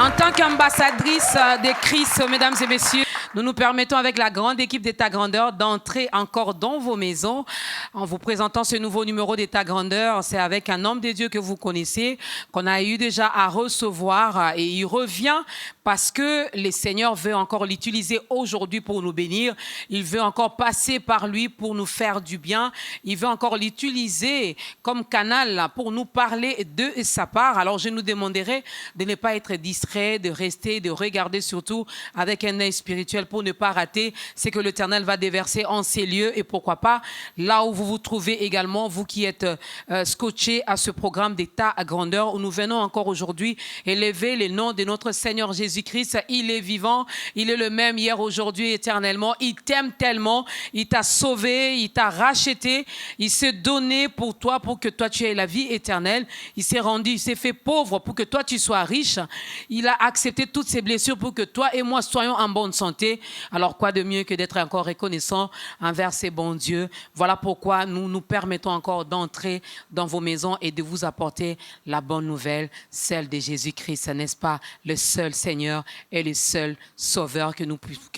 En tant qu'ambassadrice de Christ, mesdames et messieurs, nous nous permettons avec la grande équipe d'État Grandeur d'entrer encore dans vos maisons en vous présentant ce nouveau numéro d'État Grandeur. C'est avec un homme de Dieu que vous connaissez, qu'on a eu déjà à recevoir et il revient parce que le Seigneur veut encore l'utiliser aujourd'hui pour nous bénir. Il veut encore passer par lui pour nous faire du bien. Il veut encore l'utiliser comme canal pour nous parler de sa part. Alors je nous demanderai de ne pas être distrait, de rester, de regarder surtout avec un œil spirituel pour ne pas rater ce que l'Éternel va déverser en ces lieux et pourquoi pas là où vous vous trouvez également, vous qui êtes scotchés à ce programme d'État à grandeur où nous venons encore aujourd'hui élever le nom de notre Seigneur Jésus-Christ. Il est vivant, il est le même hier, aujourd'hui, éternellement. Il t'aime tellement, il t'a sauvé, il t'a racheté, il s'est donné pour toi, pour que toi tu aies la vie éternelle. Il s'est rendu, il s'est fait pauvre pour que toi tu sois riche. Il a accepté toutes ses blessures pour que toi et moi soyons en bonne santé. Alors quoi de mieux que d'être encore reconnaissant envers ces bons dieux. Voilà pourquoi nous nous permettons encore d'entrer dans vos maisons et de vous apporter la bonne nouvelle, celle de Jésus-Christ, n'est-ce pas? Le seul Seigneur et le seul Sauveur que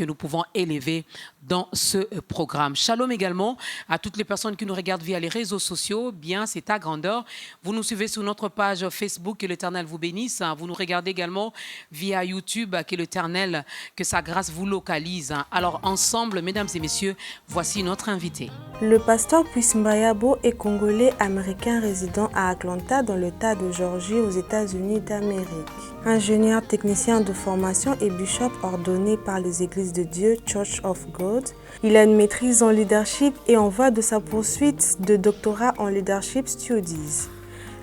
nous pouvons élever dans ce programme. Shalom également à toutes les personnes qui nous regardent via les réseaux sociaux. Bien, c'est à grandeur. Vous nous suivez sur notre page Facebook, que l'Éternel vous bénisse. Vous nous regardez également via YouTube, que l'Éternel, que sa grâce vous localise. Alors ensemble, mesdames et messieurs, voici notre invité. Le pasteur Puisse Mbayabo est congolais américain résident à Atlanta dans l'État de Géorgie aux États-Unis d'Amérique. Ingénieur technicien de formation et bishop ordonné par les Églises de Dieu, Church of God. Il a une maîtrise en leadership et en voie de sa poursuite de doctorat en leadership studies.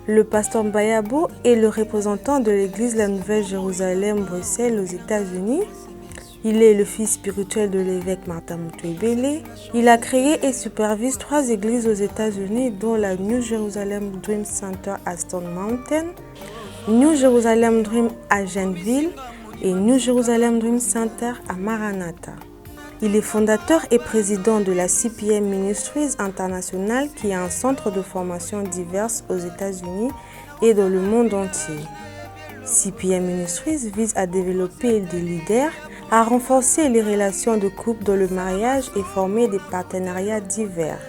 Le pasteur Mbayabo est le représentant de l'Église La Nouvelle Jérusalem Bruxelles aux États-Unis. Il est le fils spirituel de l'évêque Martin Mutwebele. Il a créé et supervise 3 églises aux États-Unis, dont la New Jerusalem Dream Center à Stone Mountain, New Jerusalem Dream à Geneville et New Jerusalem Dream Center à Maranatha. Il est fondateur et président de la CPM Ministries International, qui est un centre de formation divers aux États-Unis et dans le monde entier. CPM Ministries vise à développer des leaders, à renforcer les relations de couple dans le mariage et former des partenariats divers.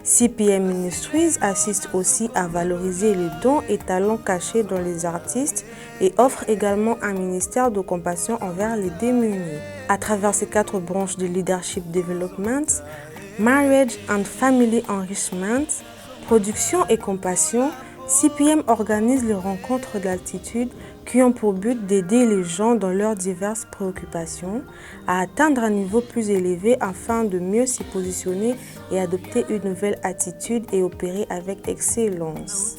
CPM Ministries assiste aussi à valoriser les dons et talents cachés dans les artistes et offre également un ministère de compassion envers les démunis. À travers ces 4 branches de leadership development, marriage and family enrichment, production et compassion, CPM organise les rencontres d'altitude qui ont pour but d'aider les gens dans leurs diverses préoccupations à atteindre un niveau plus élevé afin de mieux s'y positionner et adopter une nouvelle attitude et opérer avec excellence.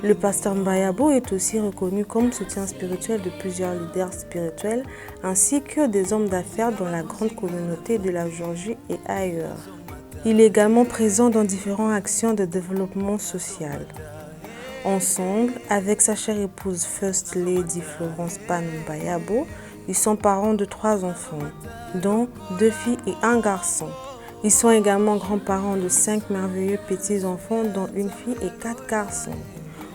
Le pasteur Mbayabo est aussi reconnu comme soutien spirituel de plusieurs leaders spirituels ainsi que des hommes d'affaires dans la grande communauté de la Géorgie et ailleurs. Il est également présent dans différentes actions de développement social. Ensemble, avec sa chère épouse First Lady Florence Pan Mbayabo, ils sont parents de 3 enfants, dont 2 filles et 1 garçon. Ils sont également grands-parents de 5 merveilleux petits-enfants, dont 1 fille et 4 garçons.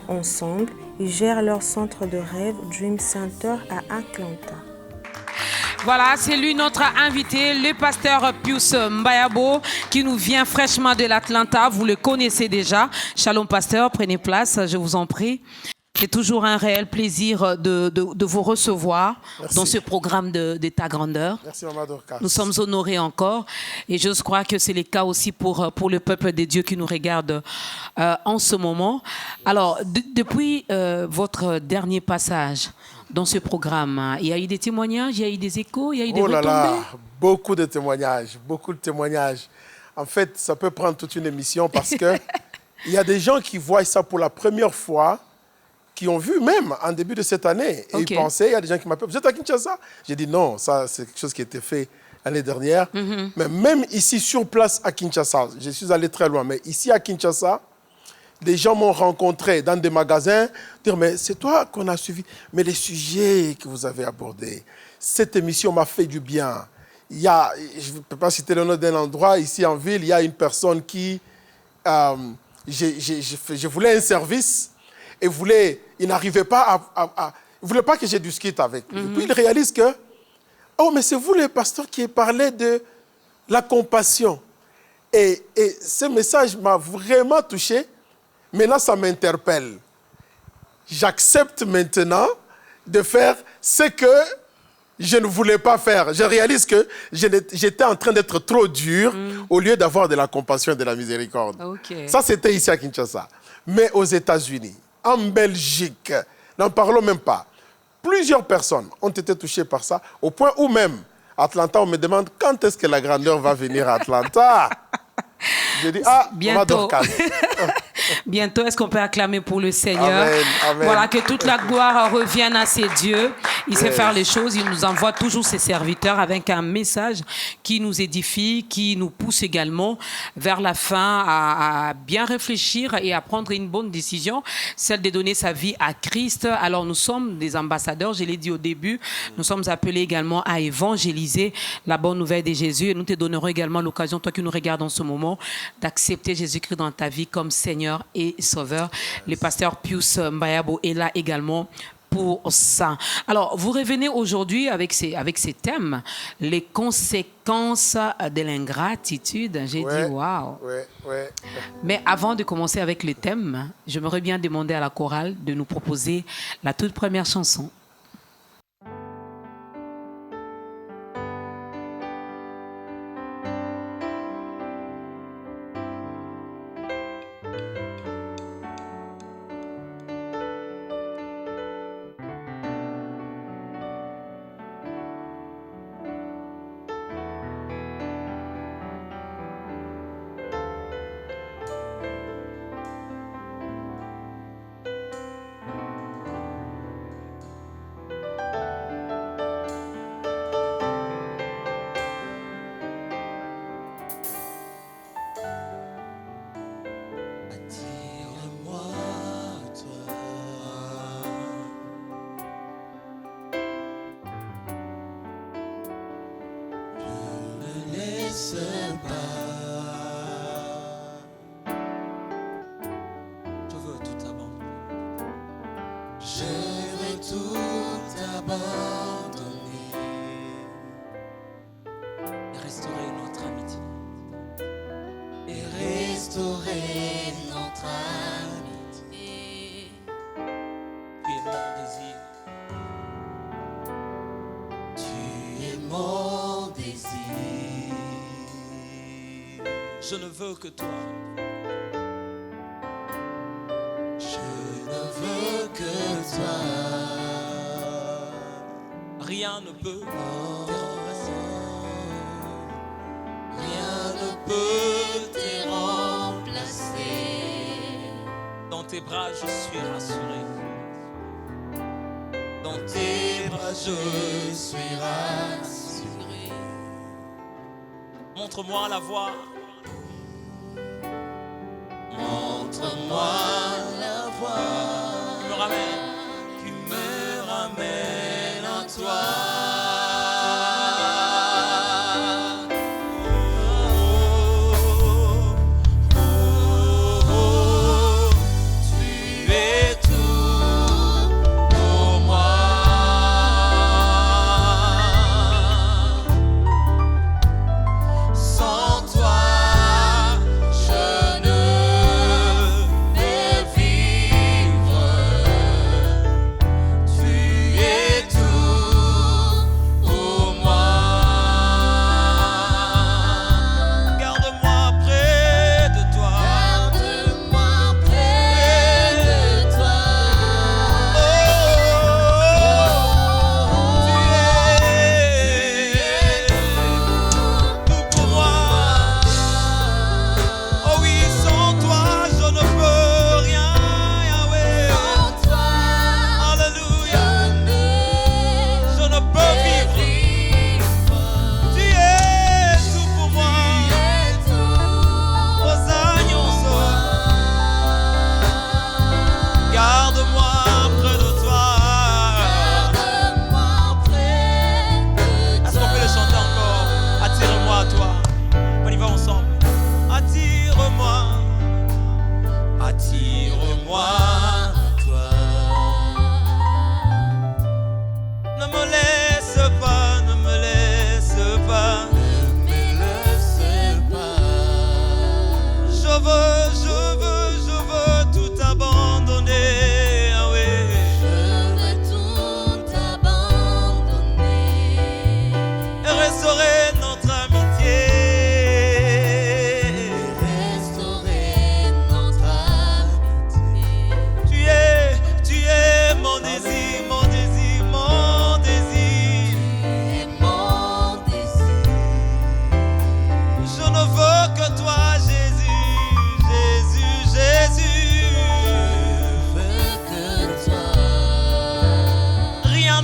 Ensemble, ils gèrent leur centre de rêve Dream Center à Atlanta. Voilà, c'est lui notre invité, le pasteur Puisse Mbayabo, qui nous vient fraîchement de l'Atlanta. Vous le connaissez déjà. Shalom pasteur, prenez place, je vous en prie. C'est toujours un réel plaisir de vous recevoir. Merci. Dans ce programme d'État Grandeur. Merci, Maman Dorcas. Nous sommes honorés encore et je crois que c'est le cas aussi pour le peuple de Dieu qui nous regarde en ce moment. Alors, depuis votre dernier passage dans ce programme, il y a eu des témoignages, il y a eu des échos, il y a eu des retombées. Là, beaucoup de témoignages, beaucoup de témoignages. En fait, ça peut prendre toute une émission parce que il y a des gens qui voient ça pour la première fois, qui ont vu même en début de cette année. Et ils pensaient, il y a des gens qui m'appellent, vous êtes à Kinshasa? J'ai dit non, ça c'est quelque chose qui a été fait l'année dernière. Mais même ici sur place à Kinshasa, je suis allé très loin, mais ici à Kinshasa, des gens m'ont rencontré dans des magasins, dire mais c'est toi qu'on a suivi. Mais les sujets que vous avez abordés, cette émission m'a fait du bien. Il y a, je ne peux pas citer le nom d'un endroit, ici en ville, il y a une personne qui, je voulais un service et il n'arrivait pas ne voulait pas que je discute avec lui. Puis il réalise que, oh, mais c'est vous le pasteur qui parlait de la compassion. Et ce message m'a vraiment touché. Mais là, ça m'interpelle. J'accepte maintenant de faire ce que je ne voulais pas faire. Je réalise que j'étais en train d'être trop dur au lieu d'avoir de la compassion et de la miséricorde. Okay. Ça, c'était ici à Kinshasa. Mais aux États-Unis, en Belgique, n'en parlons même pas. Plusieurs personnes ont été touchées par ça, au point où même, à Atlanta, on me demande quand est-ce que la grandeur va venir à Atlanta. Je dis, bientôt. Bientôt, est-ce qu'on peut acclamer pour le Seigneur? Amen, amen. Voilà, que toute la gloire revienne à ses dieux. Il sait faire les choses. Il nous envoie toujours ses serviteurs avec un message qui nous édifie, qui nous pousse également vers la fin à bien réfléchir et à prendre une bonne décision, celle de donner sa vie à Christ. Alors, nous sommes des ambassadeurs, je l'ai dit au début. Nous sommes appelés également à évangéliser la bonne nouvelle de Jésus. Et nous te donnerons également l'occasion, toi qui nous regardes en ce moment, d'accepter Jésus-Christ dans ta vie comme Seigneur et Sauveur. Le pasteur Pius Mbayabo est là également pour ça. Alors, vous revenez aujourd'hui avec ces thèmes, les conséquences de l'ingratitude. J'ai dit, waouh. Mais avant de commencer avec le thème, j'aimerais bien demander à la chorale de nous proposer la toute première chanson. Je ne veux que toi. Je ne veux que toi. Rien ne peut te remplacer. Rien ne peut te remplacer. Dans tes bras, je suis rassuré. Dans tes bras, je suis rassuré. Montre-moi la voie. Montre-moi la voie qui me ramène à toi. Tu es tout pour moi. Sans toi, je ne vais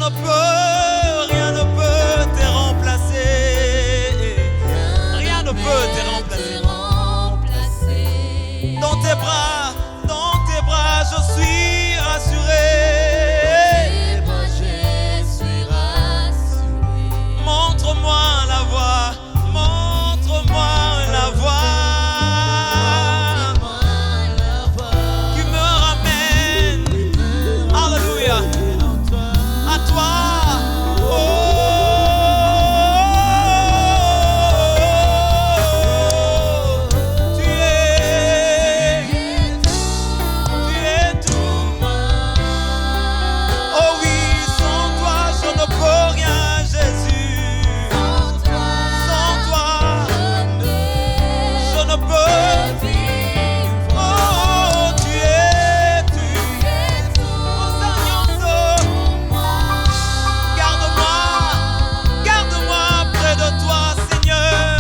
rien ne peut te remplacer. Rien ne peut te remplacer. Dans tes bras, je suis rassuré. Montre-moi la voie, montre-moi la voie. Qui me ramène, alléluia, à toi. Oh, tu es tout. Oh oui, sans toi je ne peux rien, Jésus. Sans toi je ne peux vivre. Oh, tu es tout. Oh, garde-moi près de toi, Seigneur.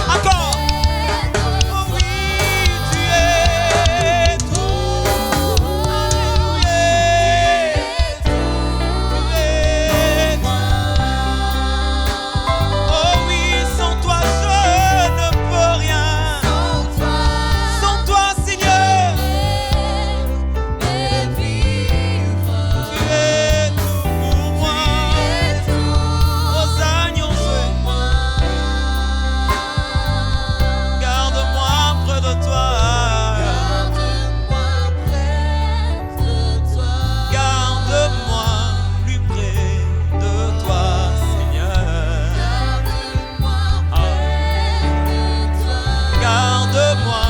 Encore. Oh oui, tu es tout. Oh oui, sans toi je ne peux rien. Sans toi, Seigneur, tu es tout pour moi. Garde-moi près de toi. Garde-moi plus près de toi, Seigneur. Garde-moi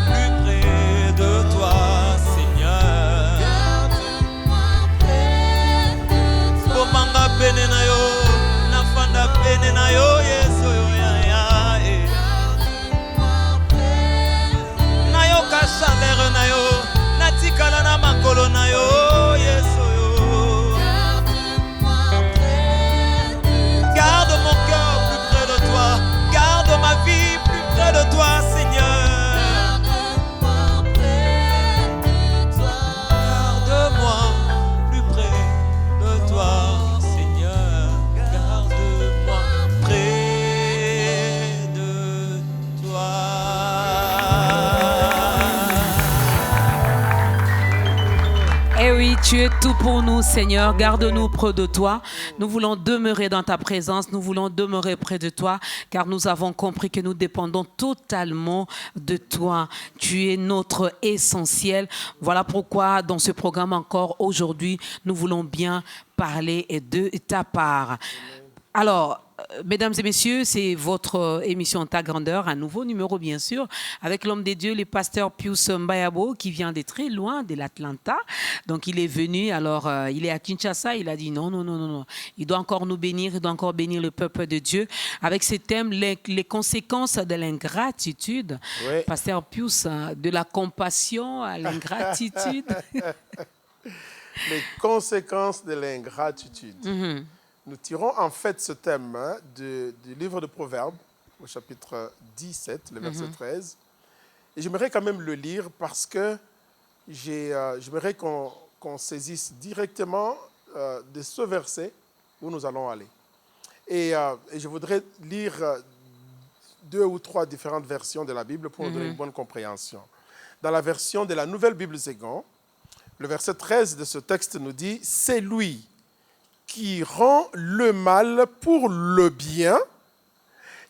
plus près de toi, Seigneur. Bomanga pene na yo, nafanda pene na yo, Yesu yo ya ya. Na yo ka chaleur na yo, natikala na makolo na yo, Yesu yo. Garde mon cœur plus près de toi, garde ma vie plus près de toi, Seigneur. Garde-moi plus près de toi, Seigneur. Garde-moi près de toi. Eh oui, tu es tout pour nous, Seigneur. Garde-nous près de toi. Nous voulons demeurer dans ta présence. Nous voulons demeurer près de toi, car nous avons compris que nous dépendons totalement de toi. Tu es notre essentiel. Voilà pourquoi, dans ce programme encore aujourd'hui, nous voulons bien parler de ta part. Alors, mesdames et messieurs, c'est votre émission Ta Grandeur, un nouveau numéro bien sûr, avec l'homme de Dieu, le pasteur Pius Mbayabo, qui vient de très loin, de l'Atlanta. Donc il est venu, alors il est à Kinshasa, il a dit non. Il doit encore nous bénir, il doit encore bénir le peuple de Dieu. Avec ce thème, les conséquences de l'ingratitude. Oui. Pasteur Pius, de la compassion à l'ingratitude. Les conséquences de l'ingratitude. Nous tirons en fait ce thème du livre de Proverbes, au chapitre 17, le verset 13. Et j'aimerais quand même le lire parce que j'aimerais qu'on saisisse directement de ce verset où nous allons aller. Et je voudrais lire 2 ou 3 différentes versions de la Bible pour donner une bonne compréhension. Dans la version de la Nouvelle Bible Ségon, le verset 13 de ce texte nous dit « C'est lui qui rend le mal pour le bien,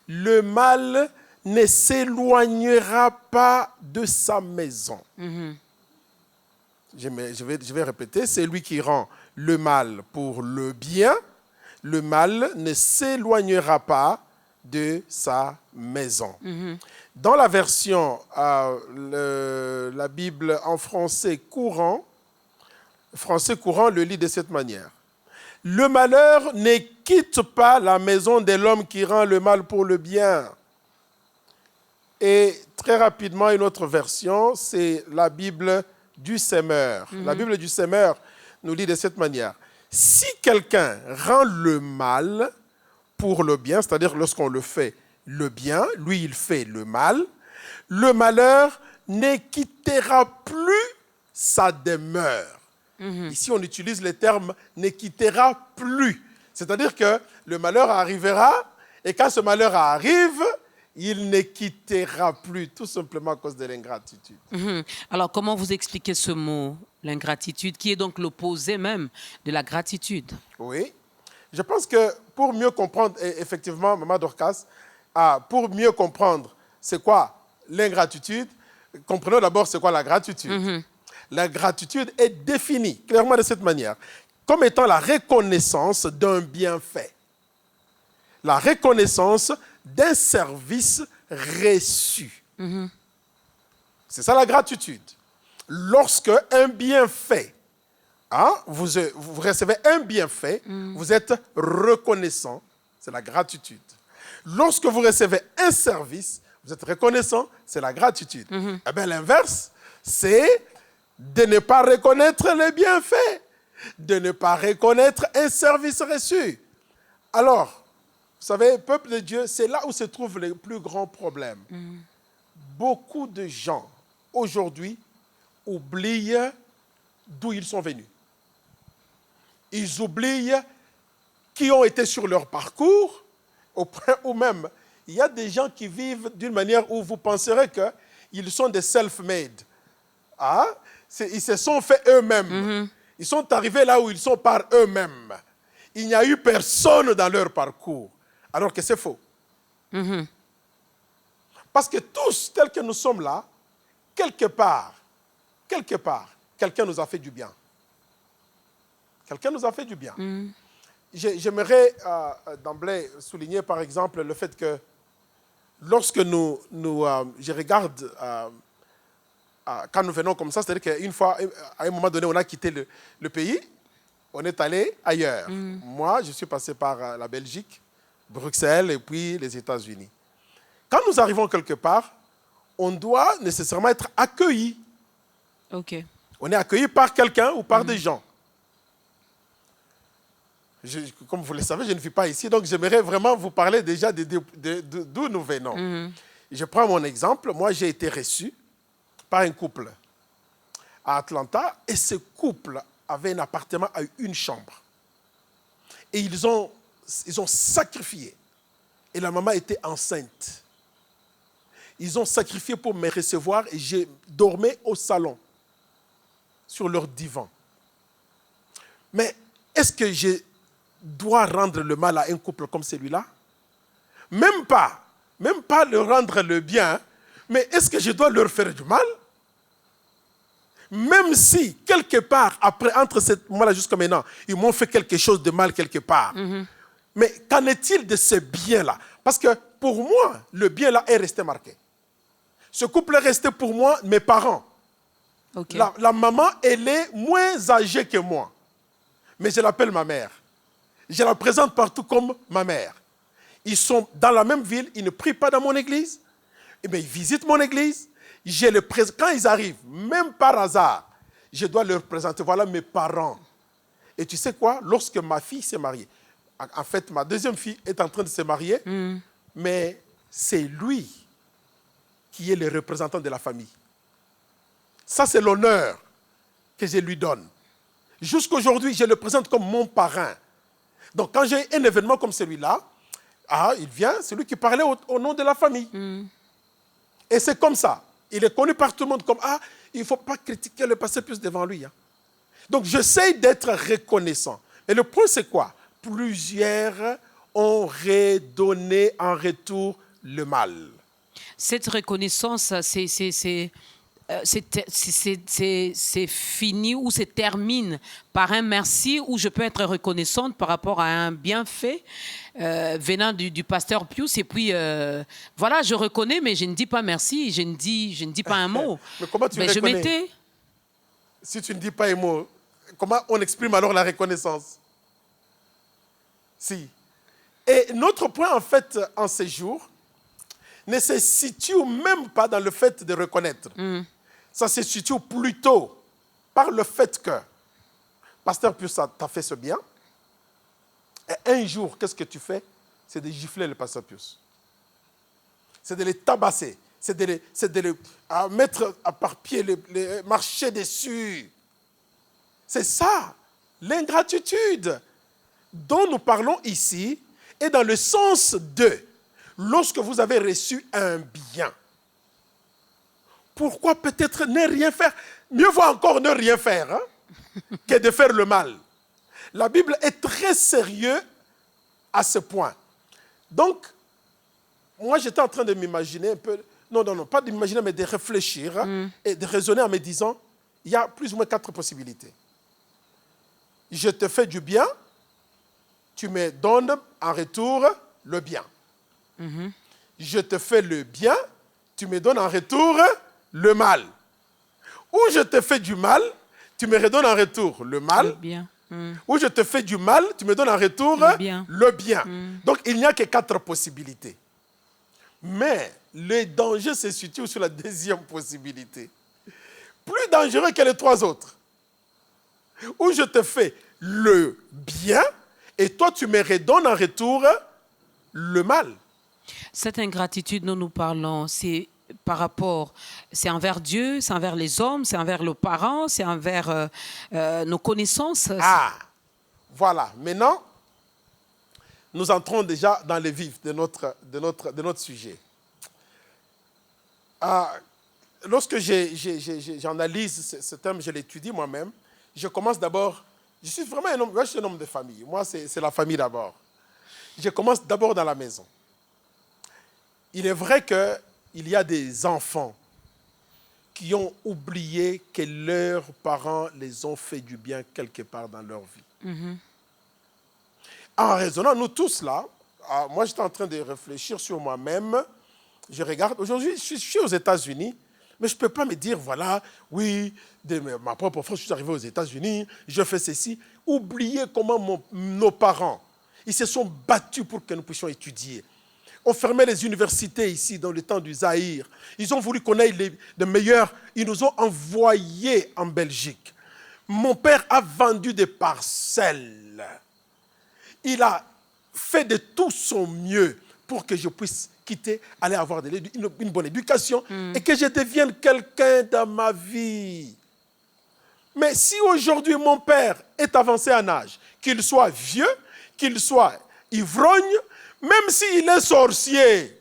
le mal ne s'éloignera pas de sa maison. Je vais répéter, c'est lui qui rend le mal pour le bien, le mal ne s'éloignera pas de sa maison. Dans la version, la Bible en français courant le lit de cette manière. Le malheur ne quitte pas la maison de l'homme qui rend le mal pour le bien. Et très rapidement, une autre version, c'est la Bible du Semeur. La Bible du Semeur nous dit de cette manière. Si quelqu'un rend le mal pour le bien, c'est-à-dire lorsqu'on le fait le bien, lui il fait le mal, le malheur ne quittera plus sa demeure. Ici, on utilise le terme « ne quittera plus ». C'est-à-dire que le malheur arrivera, et quand ce malheur arrive, il ne quittera plus, tout simplement à cause de l'ingratitude. Alors, comment vous expliquez ce mot, l'ingratitude, qui est donc l'opposé même de la gratitude? Oui. Je pense que pour mieux comprendre, et effectivement, Maman Dorcas, pour mieux comprendre c'est quoi l'ingratitude, comprenons d'abord c'est quoi la gratitude. La gratitude est définie clairement de cette manière, comme étant la reconnaissance d'un bienfait. La reconnaissance d'un service reçu. C'est ça la gratitude. Lorsque un bienfait, vous recevez un bienfait, vous êtes reconnaissant, c'est la gratitude. Lorsque vous recevez un service, vous êtes reconnaissant, c'est la gratitude. Eh bien, l'inverse, c'est de ne pas reconnaître les bienfaits, de ne pas reconnaître un service reçu. Alors, vous savez, peuple de Dieu, c'est là où se trouvent les plus grands problèmes. Beaucoup de gens, aujourd'hui, oublient d'où ils sont venus. Ils oublient qui ont été sur leur parcours, au point où même, il y a des gens qui vivent d'une manière où vous penserez qu'ils sont des self-made. Ils se sont faits eux-mêmes. Ils sont arrivés là où ils sont par eux-mêmes. Il n'y a eu personne dans leur parcours. Alors que c'est faux. Parce que tous, tels que nous sommes là, quelque part, quelqu'un nous a fait du bien. Quelqu'un nous a fait du bien. J'aimerais d'emblée souligner, par exemple, le fait que lorsque je regarde, quand nous venons comme ça, c'est-à-dire qu'une fois, à un moment donné, on a quitté le pays, on est allé ailleurs. Moi, je suis passé par la Belgique, Bruxelles et puis les États-Unis. Quand nous arrivons quelque part, on doit nécessairement être accueillis. OK. On est accueilli par quelqu'un ou par des gens. Comme vous le savez, je ne vis pas ici, donc j'aimerais vraiment vous parler déjà d'où nous venons. Je prends mon exemple. Moi, j'ai été reçu par un couple à Atlanta, et ce couple avait un appartement à une chambre. Et ils ont sacrifié. Et la maman était enceinte. Ils ont sacrifié pour me recevoir et je dormais au salon, sur leur divan. Mais est-ce que je dois rendre le mal à un couple comme celui-là? Même pas leur rendre le bien, mais est-ce que je dois leur faire du mal? Même si, quelque part, après, entre ce moment-là jusqu'à maintenant, ils m'ont fait quelque chose de mal quelque part. Mais qu'en est-il de ce bien-là? Parce que pour moi, le bien-là est resté marqué. Ce couple est resté pour moi, mes parents. Okay. La maman, elle est moins âgée que moi. Mais je l'appelle ma mère. Je la présente partout comme ma mère. Ils sont dans la même ville, ils ne prient pas dans mon église. Eh bien, ils visitent mon église. Quand ils arrivent, même par hasard, je dois leur présenter, voilà mes parents. Et tu sais quoi? Lorsque ma fille s'est mariée, en fait, ma deuxième fille est en train de se marier, mais c'est lui qui est le représentant de la famille. Ça, c'est l'honneur que je lui donne. Jusqu'aujourd'hui, je le présente comme mon parrain. Donc, quand j'ai un événement comme celui-là, il vient, c'est lui qui parlait au nom de la famille. Et c'est comme ça. Il est connu par tout le monde comme, il ne faut pas critiquer le pasteur plus devant lui. Donc, j'essaie d'être reconnaissant. Et le point, c'est quoi? Plusieurs ont redonné en retour le mal. Cette reconnaissance, c'est fini ou se termine par un merci où je peux être reconnaissante par rapport à un bienfait venant du pasteur Pius. Et puis, voilà, je reconnais, mais je ne dis pas merci, je ne dis pas un mot. Mais comment tu reconnais? Je m'étais... Si tu ne dis pas un mot, comment on exprime alors la reconnaissance? Si. Et notre point, en fait, en ces jours, ne se situe même pas dans le fait de reconnaître. Ça se situe plutôt par le fait que Pasteur Pius t'a fait ce bien. Et un jour, qu'est-ce que tu fais? C'est de gifler le Pasteur Pius. C'est de les tabasser. C'est de les mettre par pied, marcher dessus. C'est ça, l'ingratitude dont nous parlons ici est dans le sens de lorsque vous avez reçu un bien. Pourquoi peut-être ne rien faire? Mieux vaut encore ne rien faire que de faire le mal. La Bible est très sérieuse à ce point. Donc, moi j'étais en train de m'imaginer un peu, non, pas d'imaginer, mais de réfléchir et de raisonner en me disant, il y a plus ou moins 4 possibilités. Je te fais du bien, tu me donnes en retour le bien. Je te fais le bien, tu me donnes en retour le mal. Ou je te fais du mal, tu me redonnes en retour le mal. Le bien. Ou je te fais du mal, tu me donnes en retour le bien. Donc, il n'y a que 4 possibilités. Mais le danger se situe sur la deuxième possibilité. Plus dangereux que les 3 autres. Où je te fais le bien et toi, tu me redonnes en retour le mal. Cette ingratitude dont nous parlons, c'est par rapport, c'est envers Dieu, c'est envers les hommes, c'est envers nos parents, c'est envers nos connaissances. Ah, voilà. Maintenant, nous entrons déjà dans le vif de notre sujet. Lorsque j'analyse ce thème, je l'étudie moi-même, je commence d'abord, je suis vraiment je suis un homme de famille. Moi, c'est la famille d'abord. Je commence d'abord dans la maison. Il est vrai qu'il y a des enfants qui ont oublié que leurs parents les ont fait du bien quelque part dans leur vie. En raisonnant, nous tous là, moi j'étais en train de réfléchir sur moi-même, je regarde, aujourd'hui je suis aux États-Unis, mais je ne peux pas me dire, voilà, oui, de ma propre France, je suis arrivé aux États-Unis, je fais ceci. Oubliez comment nos parents, ils se sont battus pour que nous puissions étudier. On fermait les universités ici dans le temps du Zaïre. Ils ont voulu qu'on ait les meilleurs. Ils nous ont envoyés en Belgique. Mon père a vendu des parcelles. Il a fait de tout son mieux pour que je puisse quitter, aller avoir une bonne éducation et que je devienne quelqu'un dans ma vie. Mais si aujourd'hui mon père est avancé en âge, qu'il soit vieux, qu'il soit ivrogne, même s'il est sorcier,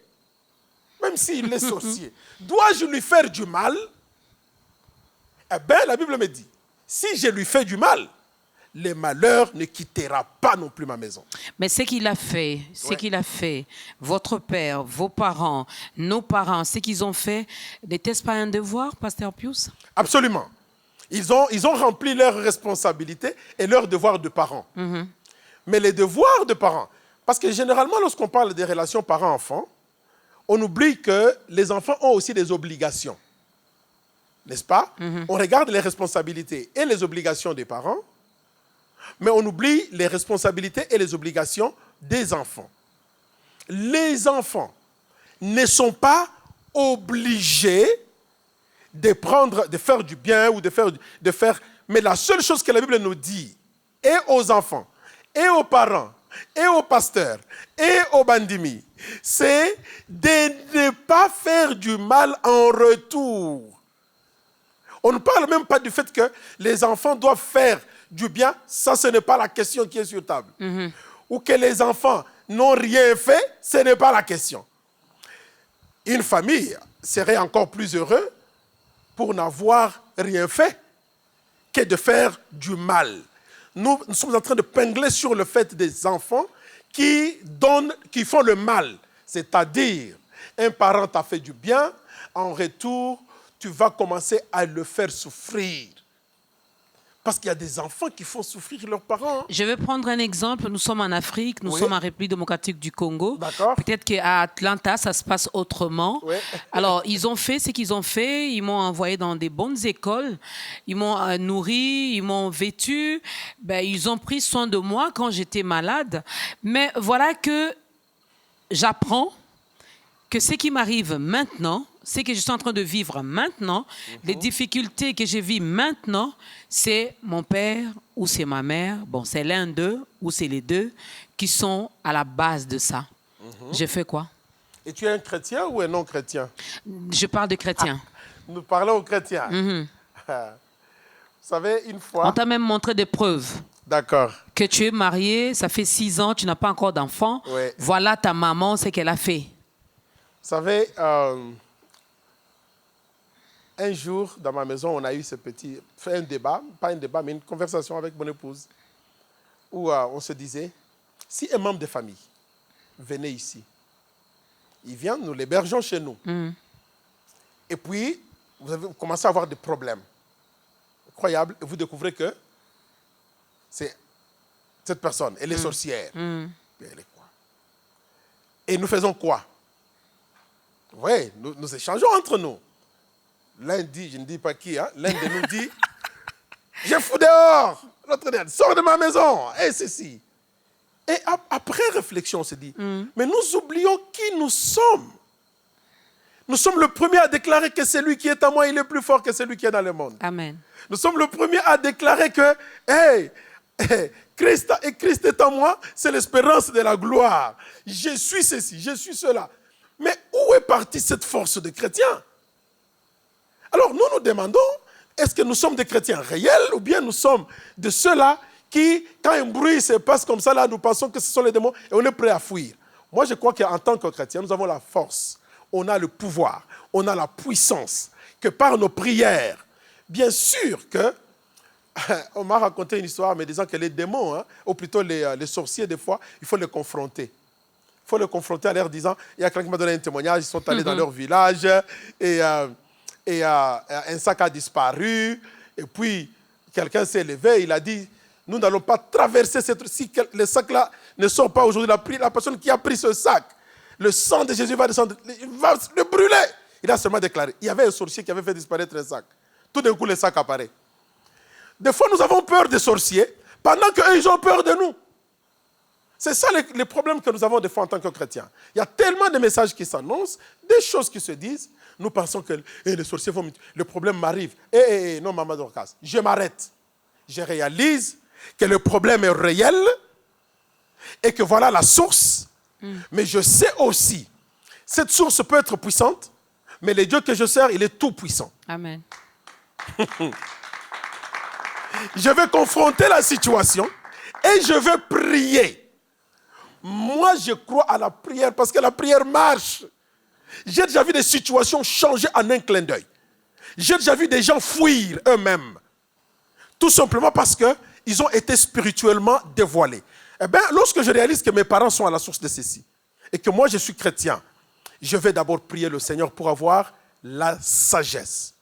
dois-je lui faire du mal? Eh bien, la Bible me dit, si je lui fais du mal, le malheur ne quittera pas non plus ma maison. Mais ce qu'il a fait, votre père, vos parents, nos parents, ce qu'ils ont fait, n'était-ce pas un devoir, Pasteur Pius? Absolument. Ils ont rempli leurs responsabilités et leurs devoirs de parents. Mais les devoirs de parents, parce que généralement, lorsqu'on parle des relations parents-enfants, on oublie que les enfants ont aussi des obligations. N'est-ce pas? On regarde les responsabilités et les obligations des parents, mais on oublie les responsabilités et les obligations des enfants. Les enfants ne sont pas obligés de faire du bien ou de faire... Mais la seule chose que la Bible nous dit, et aux enfants, et aux parents, et aux pasteurs, et aux bandimi, c'est de ne pas faire du mal en retour. On ne parle même pas du fait que les enfants doivent faire du bien, ça ce n'est pas la question qui est sur table. Ou que les enfants n'ont rien fait, ce n'est pas la question. Une famille serait encore plus heureuse pour n'avoir rien fait que de faire du mal. Nous sommes en train de pingler sur le fait des enfants qui font le mal. C'est-à-dire, un parent t'a fait du bien, en retour, tu vas commencer à le faire souffrir. Parce qu'il y a des enfants qui font souffrir leurs parents. Je vais prendre un exemple. Nous sommes en Afrique, nous sommes en République démocratique du Congo. D'accord. Peut-être qu'à Atlanta, ça se passe autrement. Oui. Alors, ils ont fait ce qu'ils ont fait. Ils m'ont envoyé dans des bonnes écoles. Ils m'ont nourri, ils m'ont vêtu. Ils ont pris soin de moi quand j'étais malade. Mais voilà que j'apprends que ce qui m'arrive maintenant, ce que je suis en train de vivre maintenant, les difficultés que je vis maintenant, c'est mon père ou c'est ma mère, bon, c'est l'un d'eux ou c'est les deux qui sont à la base de ça. Je fais quoi? Et tu es un chrétien ou un non-chrétien? Je parle de chrétiens. Nous parlons aux chrétiens. savez, une On fois... t'a même montré des preuves. D'accord. Que tu es marié, ça fait 6 ans, tu n'as pas encore d'enfant. Ouais. Voilà ta maman, ce qu'elle a fait. Vous savez, un jour, dans ma maison, on a eu fait un débat, pas un débat, mais une conversation avec mon épouse, où on se disait, si un membre de famille venait ici, il vient, nous l'hébergeons chez nous. Et puis, vous commencez à avoir des problèmes incroyables, et vous découvrez que c'est cette personne, elle est sorcière. Elle est quoi? Et nous faisons quoi? Oui, nous échangeons entre nous. L'un dit, je ne dis pas qui, hein, l'un de nous dit, je fous dehors. L'autre dit, sors de ma maison. Et ceci. Et après réflexion, on se dit, mais nous oublions qui nous sommes. Nous sommes le premier à déclarer que celui qui est à moi, il est plus fort que celui qui est dans le monde. Amen. Nous sommes le premier à déclarer que, Christ est en moi, c'est l'espérance de la gloire. Je suis ceci, je suis cela. Mais où est partie cette force de chrétien? Alors nous nous demandons, est-ce que nous sommes des chrétiens réels ou bien nous sommes de ceux-là qui, quand un bruit se passe comme ça, là, nous pensons que ce sont les démons et on est prêt à fuir. Moi, je crois qu'en tant que chrétien, nous avons la force, on a le pouvoir, on a la puissance, que par nos prières, bien sûr que, on m'a raconté une histoire, mais disant que les démons, hein, ou plutôt les sorciers, des fois, il faut les confronter. Il faut les confronter en leur disant, il y a quelqu'un qui m'a donné un témoignage, ils sont allés dans leur village et un sac a disparu. Et puis, quelqu'un s'est levé, il a dit, nous n'allons pas traverser cette... Si le sac-là ne sort pas aujourd'hui, la personne qui a pris ce sac, le sang de Jésus va descendre, il va le brûler. Il a seulement déclaré, il y avait un sorcier qui avait fait disparaître un sac. Tout d'un coup, le sac apparaît. Des fois, nous avons peur des sorciers, pendant qu'eux, ils ont peur de nous. C'est ça les problèmes que nous avons des fois en tant que chrétiens. Il y a tellement de messages qui s'annoncent, des choses qui se disent. Nous pensons que les sorciers vont me tuer. Le problème m'arrive. Non, Maman Dorcas, je m'arrête. Je réalise que le problème est réel et que voilà la source. Mais je sais aussi, cette source peut être puissante, mais le Dieu que je sers, il est tout puissant. Amen. Je vais confronter la situation et je vais prier. Moi, je crois à la prière parce que la prière marche. J'ai déjà vu des situations changer en un clin d'œil. J'ai déjà vu des gens fuir eux-mêmes. Tout simplement parce qu'ils ont été spirituellement dévoilés. Eh bien, lorsque je réalise que mes parents sont à la source de ceci et que moi, je suis chrétien, je vais d'abord prier le Seigneur pour avoir la sagesse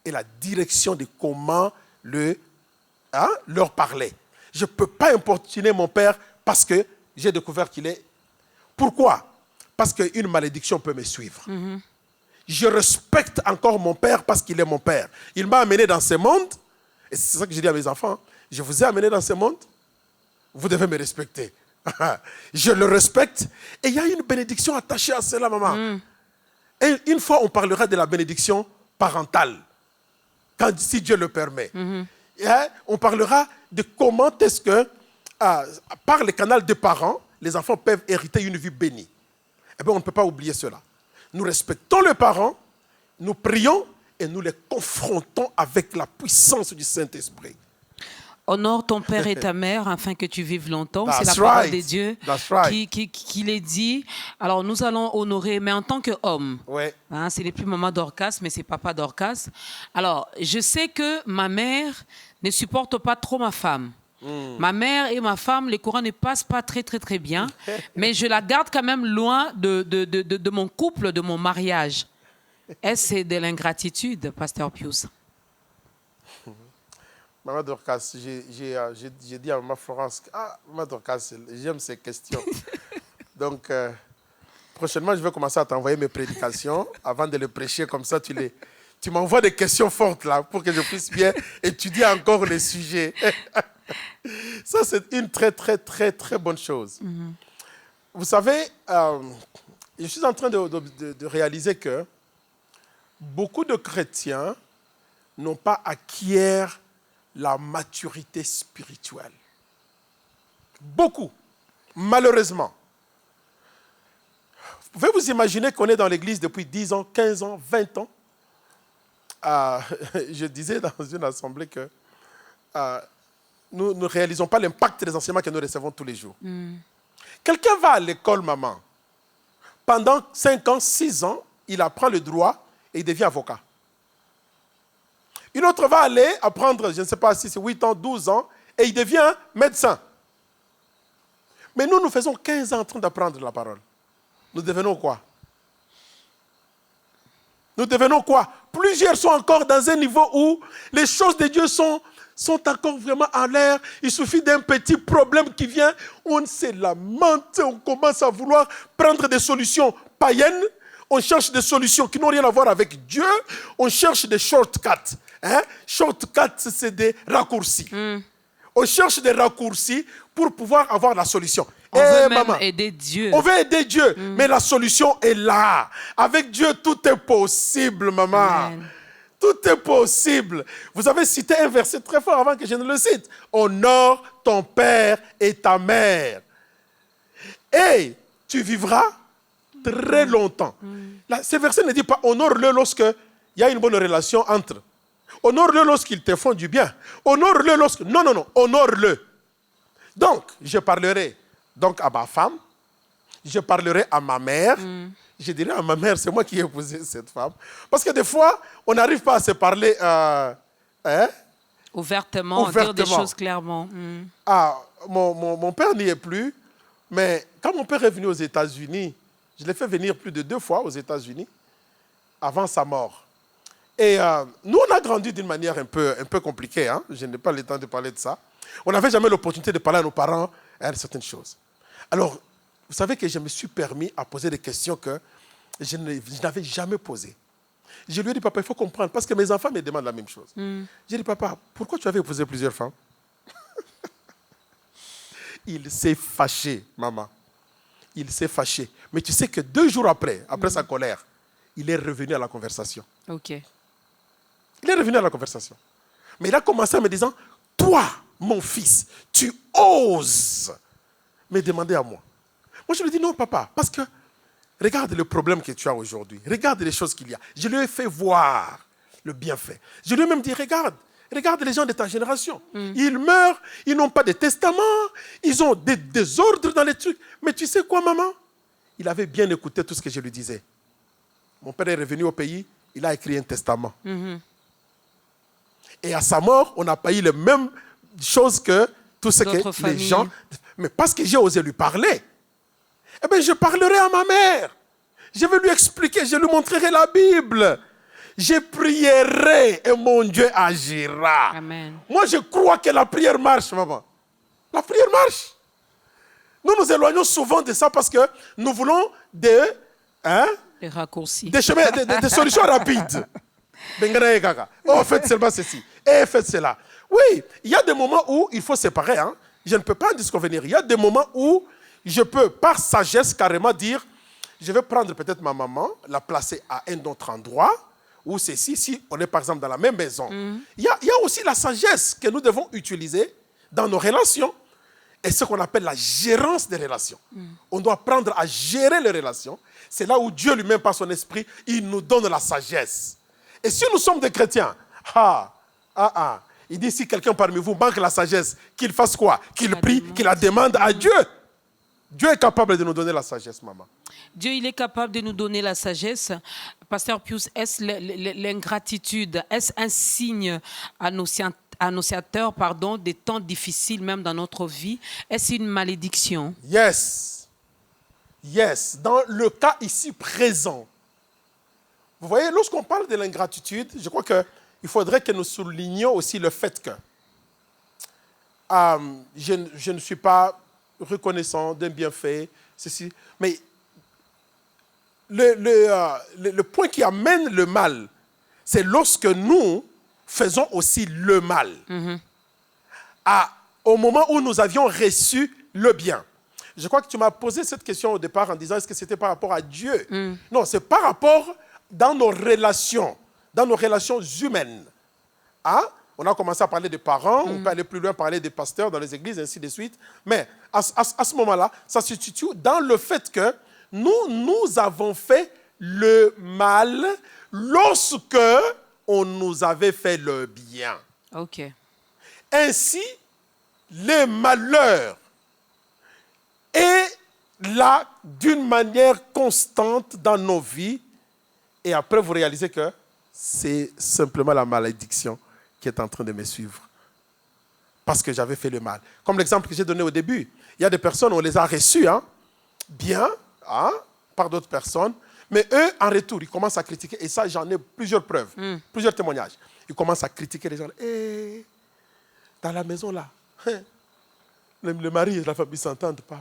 et la direction de comment leur parler. Je ne peux pas importuner mon père parce que j'ai découvert qu'il est... Pourquoi? Parce qu'une malédiction peut me suivre. Je respecte encore mon père parce qu'il est mon père. Il m'a amené dans ce monde, et c'est ça que je dis à mes enfants, je vous ai amené dans ce monde, vous devez me respecter. Je le respecte, et il y a une bénédiction attachée à cela, maman. Et une fois, on parlera de la bénédiction parentale, si Dieu le permet. Et, on parlera de comment est-ce que, par le canal des parents, les enfants peuvent hériter une vie bénie. Eh bien, on ne peut pas oublier cela. Nous respectons les parents, nous prions et nous les confrontons avec la puissance du Saint-Esprit. Honore ton père et ta mère afin que tu vives longtemps. That's C'est la parole right. de Dieu Right. qui les dit. Alors, nous allons honorer, mais en tant qu'homme. Ouais. Hein, c'est plus maman Dorcas, mais c'est papa Dorcas. Alors, je sais que ma mère ne supporte pas trop ma femme. Ma mère et ma femme, les courants ne passent pas très, très, très bien. Mais je la garde quand même loin de mon couple, de mon mariage. Est-ce que c'est de l'ingratitude, Pasteur Pius? Maman Dorcas, j'ai dit à Maman Florence, Maman Dorcas, j'aime ces questions. Donc, prochainement, je vais commencer à t'envoyer mes prédications avant de les prêcher. Comme ça, tu m'envoies des questions fortes là pour que je puisse bien étudier encore les sujets. Ça, c'est une très, très, très, très bonne chose. Vous savez, je suis en train de réaliser que beaucoup de chrétiens n'ont pas acquis la maturité spirituelle. Beaucoup, malheureusement. Vous pouvez vous imaginer qu'on est dans l'église depuis 10 ans, 15 ans, 20 ans. Je disais dans une assemblée que nous ne réalisons pas l'impact des enseignements que nous recevons tous les jours. Quelqu'un va à l'école, maman. Pendant 5 ans, 6 ans, il apprend le droit et il devient avocat. Une autre va aller apprendre, je ne sais pas si c'est 8 ans, 12 ans, et il devient médecin. Mais nous faisons 15 ans en train d'apprendre la parole. Nous devenons quoi? Nous devenons quoi? Plusieurs sont encore dans un niveau où les choses de Dieu sont encore vraiment en l'air. Il suffit d'un petit problème qui vient, on se lamente, on commence à vouloir prendre des solutions païennes, on cherche des solutions qui n'ont rien à voir avec Dieu, on cherche des shortcuts. Shortcuts, c'est des raccourcis. On cherche des raccourcis pour pouvoir avoir la solution. On veut même aider Dieu. On veut aider Dieu, mais la solution est là. Avec Dieu, tout est possible, maman. Amen. Tout est possible. Vous avez cité un verset très fort avant que je ne le cite. Honore ton père et ta mère. Et tu vivras très longtemps. Là, ce verset ne dit pas honore-le lorsque il y a une bonne relation entre. Honore-le lorsqu'ils te font du bien. Honore-le lorsque... Non, honore-le. Donc, je parlerai à ma femme, je parlerai à ma mère. Je dirais à ma mère, c'est moi qui ai épousé cette femme. Parce que des fois, on n'arrive pas à se parler ouvertement, dire des choses clairement. Ah, mon père n'y est plus, mais quand mon père est venu aux États-Unis, je l'ai fait venir plus de 2 fois aux États-Unis avant sa mort. Et nous, on a grandi d'une manière un peu compliquée. Hein? Je n'ai pas le temps de parler de ça. On n'avait jamais l'opportunité de parler à nos parents de certaines choses. Alors, vous savez que je me suis permis à poser des questions que je n'avais jamais posées. Je lui ai dit, papa, il faut comprendre, parce que mes enfants me demandent la même chose. J'ai dit, papa, pourquoi tu avais épousé plusieurs femmes? Il s'est fâché, maman. Il s'est fâché. Mais tu sais que 2 jours après sa colère, il est revenu à la conversation. Ok. Il est revenu à la conversation. Mais il a commencé en me disant, toi, mon fils, tu oses me demander à moi. Moi, je lui ai dit, non, papa, parce que regarde le problème que tu as aujourd'hui. Regarde les choses qu'il y a. Je lui ai fait voir le bienfait. Je lui ai même dit, regarde les gens de ta génération. Ils meurent, ils n'ont pas de testament, ils ont des désordres dans les trucs. Mais tu sais quoi, maman? Il avait bien écouté tout ce que je lui disais. Mon père est revenu au pays, il a écrit un testament. Et à sa mort, on n'a pas eu les mêmes choses que tout ce que les gens... Mais parce que j'ai osé lui parler, eh bien, je parlerai à ma mère. Je vais lui expliquer, je lui montrerai la Bible. Je prierai et mon Dieu agira. Amen. Moi, je crois que la prière marche, maman. La prière marche. Nous nous éloignons souvent de ça parce que nous voulons des raccourcis. Des chemins, des solutions rapides. Oh, faites seulement ceci. Et faites cela. Oui, il y a des moments où il faut séparer. Hein. Je ne peux pas en disconvenir. Il y a des moments où je peux, par sagesse, carrément dire, je vais prendre peut-être ma maman, la placer à un autre endroit, ou ceci, si on est par exemple dans la même maison. Il y a aussi la sagesse que nous devons utiliser dans nos relations. Et ce qu'on appelle la gérance des relations. On doit apprendre à gérer les relations. C'est là où Dieu lui-même, par son esprit, il nous donne la sagesse. Et si nous sommes des chrétiens, il dit, si quelqu'un parmi vous manque la sagesse, qu'il fasse quoi? Qu'il prie, qu'il la demande à Dieu. Dieu est capable de nous donner la sagesse, maman. Dieu, il est capable de nous donner la sagesse. Pasteur Pius, est-ce l'ingratitude, est-ce un signe annonciateur, des temps difficiles même dans notre vie? Est-ce une malédiction? Yes. Dans le cas ici présent, vous voyez, lorsqu'on parle de l'ingratitude, je crois qu'il faudrait que nous soulignions aussi le fait que je ne suis pas reconnaissant d'un bienfait, ceci, mais le point qui amène le mal, c'est lorsque nous faisons aussi le mal. Au moment où nous avions reçu le bien. Je crois que tu m'as posé cette question au départ en disant est-ce que c'était par rapport à Dieu? Non, c'est par rapport dans nos relations humaines. On a commencé à parler des parents, on peut aller plus loin, parler des pasteurs dans les églises, ainsi de suite. Mais à ce moment-là, ça se situe dans le fait que nous avons fait le mal lorsque on nous avait fait le bien. Ok. Ainsi, les malheurs est là d'une manière constante dans nos vies. Et après, vous réalisez que c'est simplement la malédiction qui est en train de me suivre. Parce que j'avais fait le mal. Comme l'exemple que j'ai donné au début. Il y a des personnes, on les a reçues bien par d'autres personnes. Mais eux, en retour, ils commencent à critiquer. Et ça, j'en ai plusieurs preuves, plusieurs témoignages. Ils commencent à critiquer les gens. Hey, dans la maison, là, le mari et la femme ne s'entendent pas.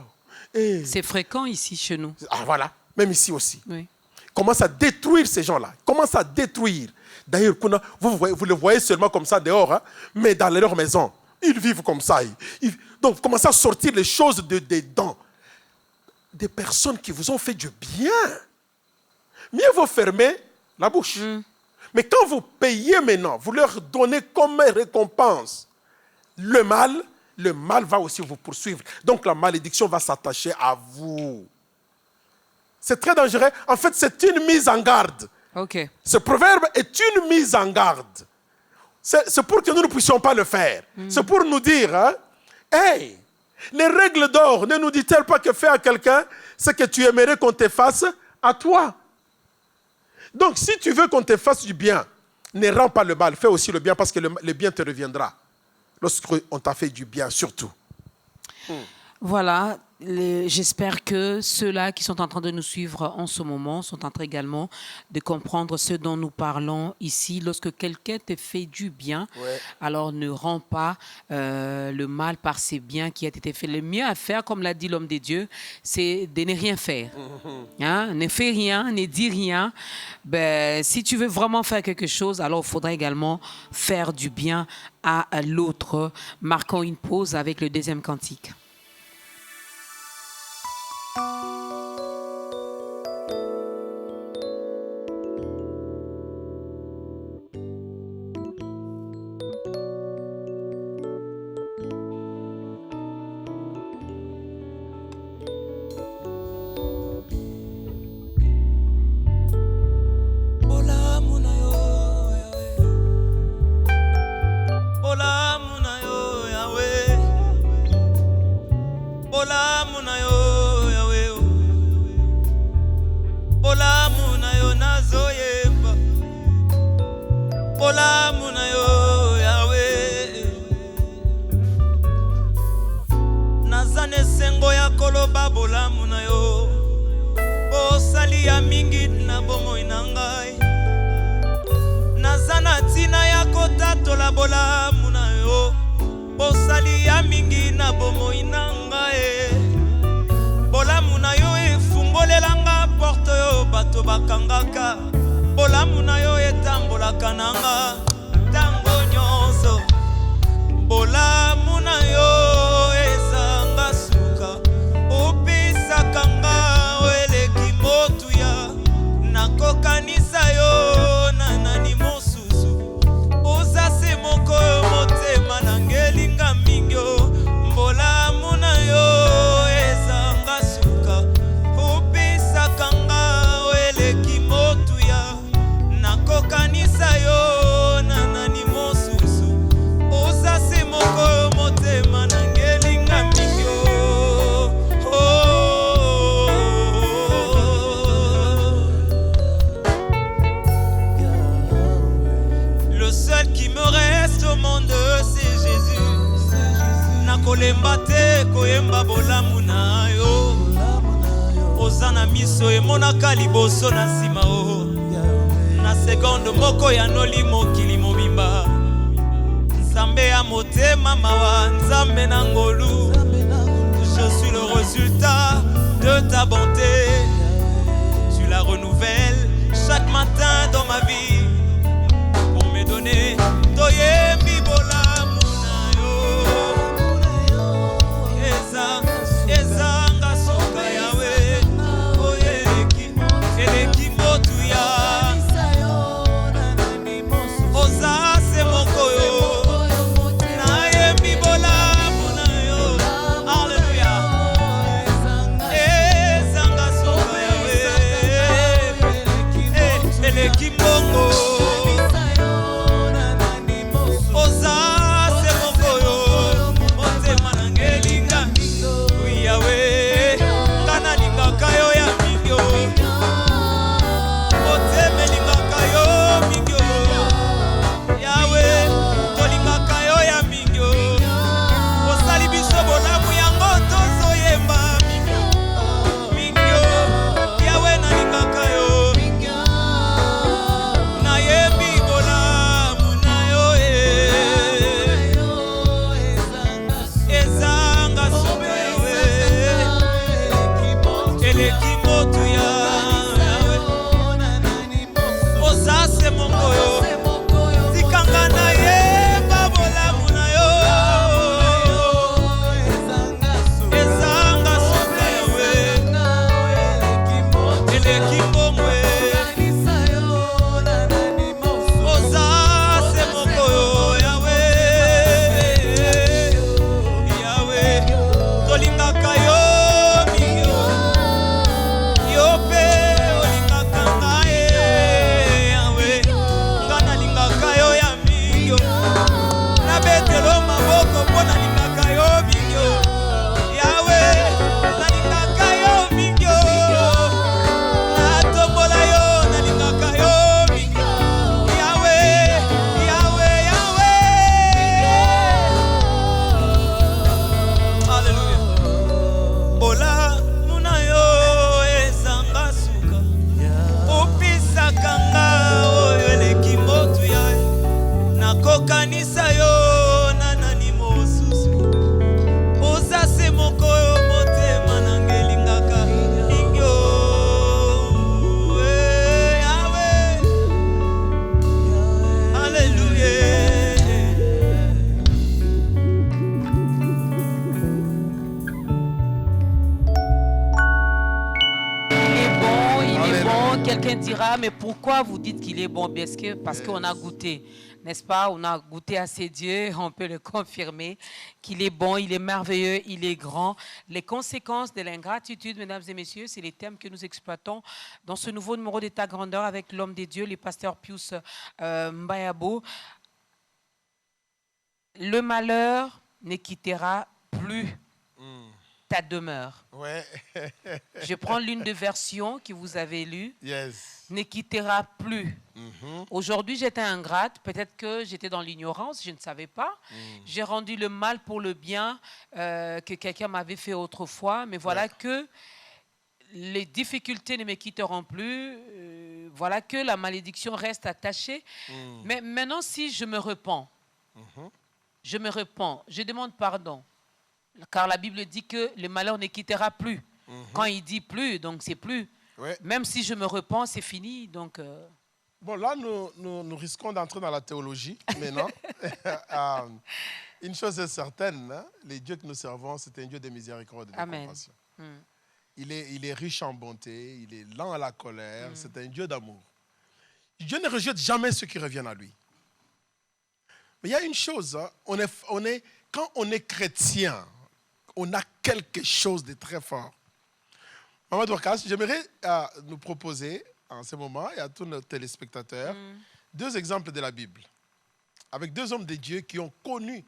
Hey. C'est fréquent ici, chez nous. Ah, voilà. Même ici aussi. Oui. Ils commencent à détruire ces gens-là. Ils commencent à détruire. D'ailleurs, vous le voyez seulement comme ça dehors, mais dans leur maison, ils vivent comme ça. Donc, vous commencez à sortir les choses des dents. Des personnes qui vous ont fait du bien. Mieux vaut fermer la bouche. Mais quand vous payez maintenant, vous leur donnez comme récompense le mal va aussi vous poursuivre. Donc la malédiction va s'attacher à vous. C'est très dangereux. En fait, c'est une mise en garde. OK. Ce proverbe est une mise en garde. C'est pour que nous ne puissions pas le faire. C'est pour nous dire, hey, les règles d'or ne nous dit-elles pas que fais à quelqu'un ce que tu aimerais qu'on te fasse à toi? Donc, si tu veux qu'on te fasse du bien, ne rends pas le mal, fais aussi le bien parce que le bien te reviendra. Lorsqu'on t'a fait du bien, surtout. Voilà, j'espère que ceux-là qui sont en train de nous suivre en ce moment sont en train également de comprendre ce dont nous parlons ici. Lorsque quelqu'un te fait du bien, alors ne rends pas le mal par ses biens qui a été fait. Le mieux à faire, comme l'a dit l'homme de Dieu, c'est de ne rien faire. Ne fais rien, ne dis rien. Si tu veux vraiment faire quelque chose, alors il faudra également faire du bien à l'autre. Marquons une pause avec le deuxième cantique. Oza eleki motu ya Yawe. Ozase mongoyo tikanga na ye babolamu na yo ezanga suka Yawe eleki mbongwe ozase mongoyo Yawe Yawe tolingaka yo mingi yo pe olingaka ngai Yawe nga nalingaka yo ya mingi nabetelo maboko mpo nalingaka yo mingi Yawe nalingaka yo mingi natombola yo nalingaka yo mingi Yawe Yawe Yawe Hallelujah bolamu na yo ezanga suka opisaka nga oyo eleki motu ya nakokanisa yo na nani mosusu ozase moko yo motema nanga elingaka mingi Yawe Hallelujah Il est bon. Quelqu'un dira, mais pourquoi vous dites qu'il est bon? Parce qu'on a goûté, n'est-ce pas? On a goûté à ces dieux, on peut le confirmer, qu'il est bon, il est merveilleux, il est grand. Les conséquences de l'ingratitude, mesdames et messieurs, c'est les thèmes que nous exploitons dans ce nouveau numéro d'État Grandeur avec l'homme des dieux, le pasteur Pius Mbayabo. Le malheur ne quittera plus ta demeure. Ouais. Je prends l'une des versions que vous avez lues. Yes. Ne quittera plus. Aujourd'hui, j'étais ingrate. Peut-être que j'étais dans l'ignorance, je ne savais pas. J'ai rendu le mal pour le bien que quelqu'un m'avait fait autrefois. Mais voilà que les difficultés ne me quitteront plus. Voilà que la malédiction reste attachée. Mais maintenant, si je me repens, je me repens, je demande pardon. Car la Bible dit que le malheur ne quittera plus. Quand il dit plus, donc c'est plus. Ouais. Même si je me repens, c'est fini. Donc, Bon, là, nous risquons d'entrer dans la théologie maintenant. Une chose est certaine, hein, le Dieu que nous servons, c'est un Dieu de miséricorde et de compassion. Il est riche en bonté, il est lent à la colère, c'est un Dieu d'amour. Dieu ne rejette jamais ceux qui reviennent à lui. Mais il y a une chose, hein, quand on est chrétien, on a quelque chose de très fort. Maman Dorcas, j'aimerais nous proposer en ce moment et à tous nos téléspectateurs 2 exemples de la Bible avec 2 hommes de Dieu qui ont connu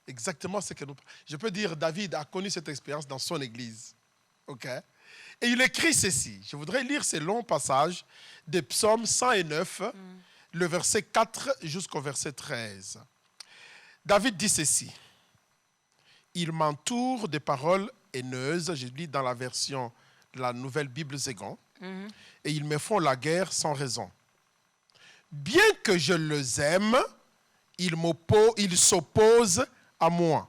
exactement ce que nous... Je peux dire David a connu cette expérience dans son église. Okay? Et il écrit ceci. Je voudrais lire ces longs passages des psaumes 109, le verset 4 jusqu'au verset 13. David dit ceci. Il m'entoure de paroles haineuses, je lis dans la version de la Nouvelle Bible Zégon, et ils me font la guerre sans raison. Bien que je les aime, ils s'opposent à moi.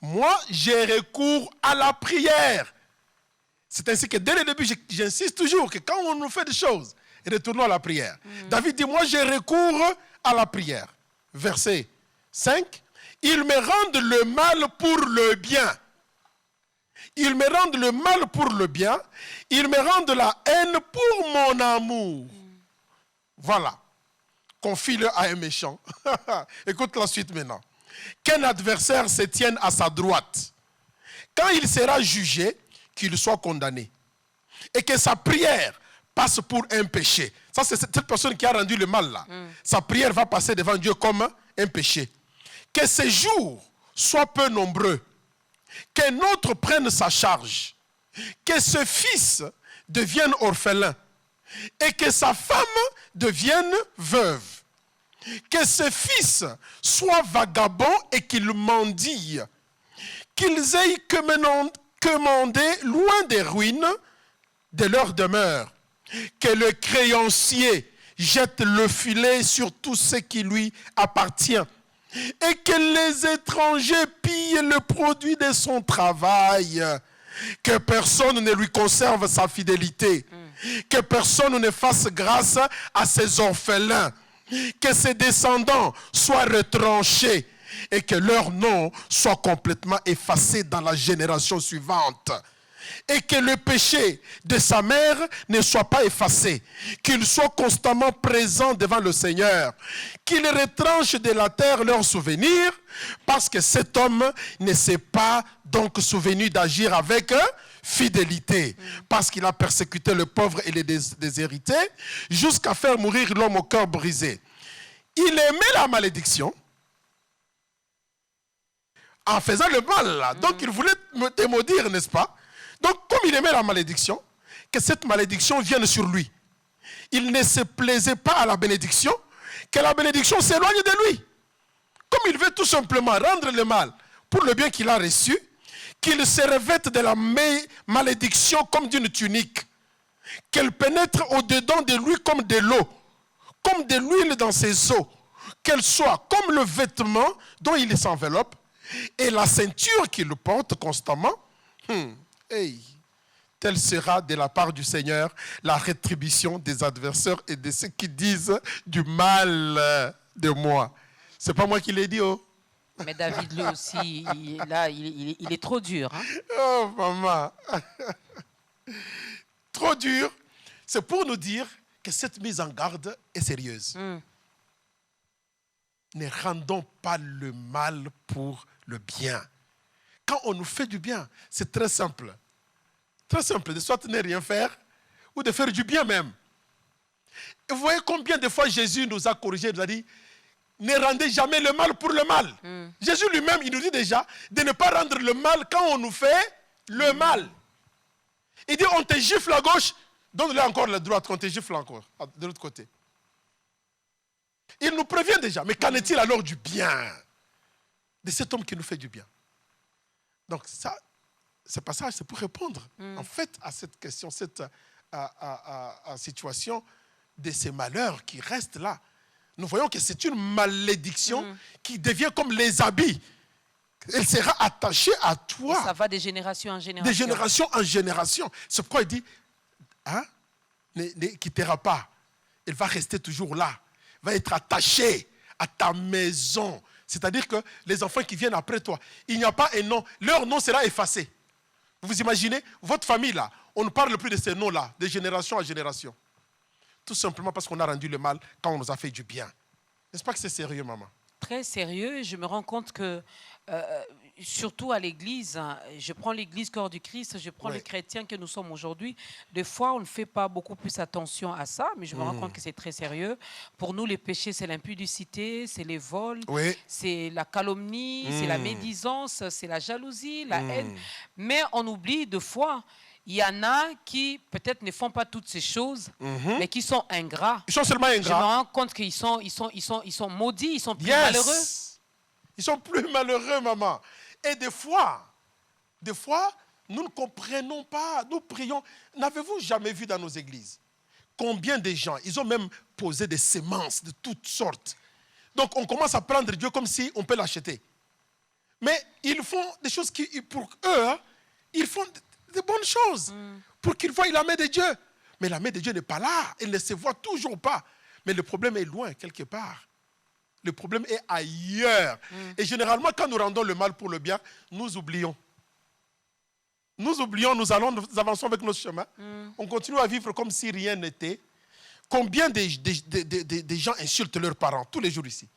Moi, j'ai recours à la prière. C'est ainsi que dès le début, j'insiste toujours que quand on nous fait des choses, retournons à la prière. David dit, moi, j'ai recours à la prière. Verset 5. Ils me rendent le mal pour le bien. Ils me rendent le mal pour le bien. Ils me rendent la haine pour mon amour. Voilà. Confie-le à un méchant. Écoute la suite maintenant. Qu'un adversaire se tienne à sa droite. Quand il sera jugé, qu'il soit condamné. Et que sa prière passe pour un péché. Ça, c'est cette personne qui a rendu le mal là. Sa prière va passer devant Dieu comme un péché. Que ses jours soient peu nombreux. Qu'un autre prenne sa charge. Que ce fils devienne orphelin. Et que sa femme devienne veuve. Que ce fils soit vagabond et qu'il mendie. Qu'ils aient quémandé loin des ruines de leur demeure. Que le créancier jette le filet sur tout ce qui lui appartient. Et que les étrangers pillent le produit de son travail. Que personne ne lui conserve sa fidélité. Que personne ne fasse grâce à ses orphelins. Que ses descendants soient retranchés et que leur nom soit complètement effacé dans la génération suivante. Et que le péché de sa mère ne soit pas effacé, qu'il soit constamment présent devant le Seigneur, qu'il retranche de la terre leurs souvenirs, parce que cet homme ne s'est pas donc souvenu d'agir avec fidélité, parce qu'il a persécuté le pauvre et les déshérités, jusqu'à faire mourir l'homme au cœur brisé. Il aimait la malédiction en faisant le mal, là. Donc il voulait te maudire, n'est-ce pas? Donc, comme il aimait la malédiction, que cette malédiction vienne sur lui. Il ne se plaisait pas à la bénédiction, que la bénédiction s'éloigne de lui. Comme il veut tout simplement rendre le mal pour le bien qu'il a reçu, qu'il se revête de la malédiction comme d'une tunique, qu'elle pénètre au-dedans de lui comme de l'eau, comme de l'huile dans ses os, qu'elle soit comme le vêtement dont il s'enveloppe, et la ceinture qu'il porte constamment. Hey, telle sera de la part du Seigneur la rétribution des adversaires et de ceux qui disent du mal de moi. C'est pas moi qui l'ai dit, oh. Mais David, lui aussi, il est trop dur. Hein? Oh, maman. Trop dur. C'est pour nous dire que cette mise en garde est sérieuse. Ne rendons pas le mal pour le bien. Quand on nous fait du bien, c'est très simple. Très simple, de soit ne rien faire, ou de faire du bien même. Et vous voyez combien de fois Jésus nous a corrigé, il nous a dit, ne rendez jamais le mal pour le mal. Jésus lui-même, il nous dit déjà de ne pas rendre le mal quand on nous fait le mal. Il dit, on te gifle à gauche, donne-le encore la droite, on te gifle encore, de l'autre côté. Il nous prévient déjà, mais qu'en est-il alors du bien de cet homme qui nous fait du bien? Donc ça, ce passage, c'est pour répondre en fait à cette question, cette situation de ces malheurs qui restent là. Nous voyons que c'est une malédiction qui devient comme les habits. Elle sera attachée à toi. Et ça va de génération en génération. De génération en génération. C'est pourquoi il dit, hein, ne quittera pas. Elle va rester toujours là. Elle va être attachée à ta maison. C'est-à-dire que les enfants qui viennent après toi, il n'y a pas un nom. Leur nom sera effacé. Vous imaginez, votre famille là, on ne parle plus de ces noms-là, de génération en génération. Tout simplement parce qu'on a rendu le mal quand on nous a fait du bien. N'est-ce pas que c'est sérieux, maman? Très sérieux. Je me rends compte que, surtout à l'église, je prends l'église corps du Christ, je prends les chrétiens que nous sommes aujourd'hui. Des fois, on ne fait pas beaucoup plus attention à ça, mais je me rends compte que c'est très sérieux. Pour nous, les péchés, c'est l'impudicité, c'est les vols, c'est la calomnie, c'est la médisance, c'est la jalousie, la haine. Mais on oublie deux fois. Il y en a qui, peut-être, ne font pas toutes ces choses, mais qui sont ingrats. Ils sont seulement ingrats. Je me rends compte qu'ils sont maudits, ils sont plus malheureux. Ils sont plus malheureux, maman. Et des fois, nous ne comprenons pas, nous prions. N'avez-vous jamais vu dans nos églises combien de gens, ils ont même posé des semences de toutes sortes. Donc, on commence à prendre Dieu comme si on peut l'acheter. Mais ils font des choses qui, pour eux, ils font de bonnes choses pour qu'ils voient la main de Dieu. Mais la main de Dieu n'est pas là. Elle ne se voit toujours pas. Mais le problème est loin, quelque part. Le problème est ailleurs. Et généralement, quand nous rendons le mal pour le bien, nous oublions. Nous oublions, nous avançons avec notre chemin. On continue à vivre comme si rien n'était. Combien de gens insultent leurs parents tous les jours ici?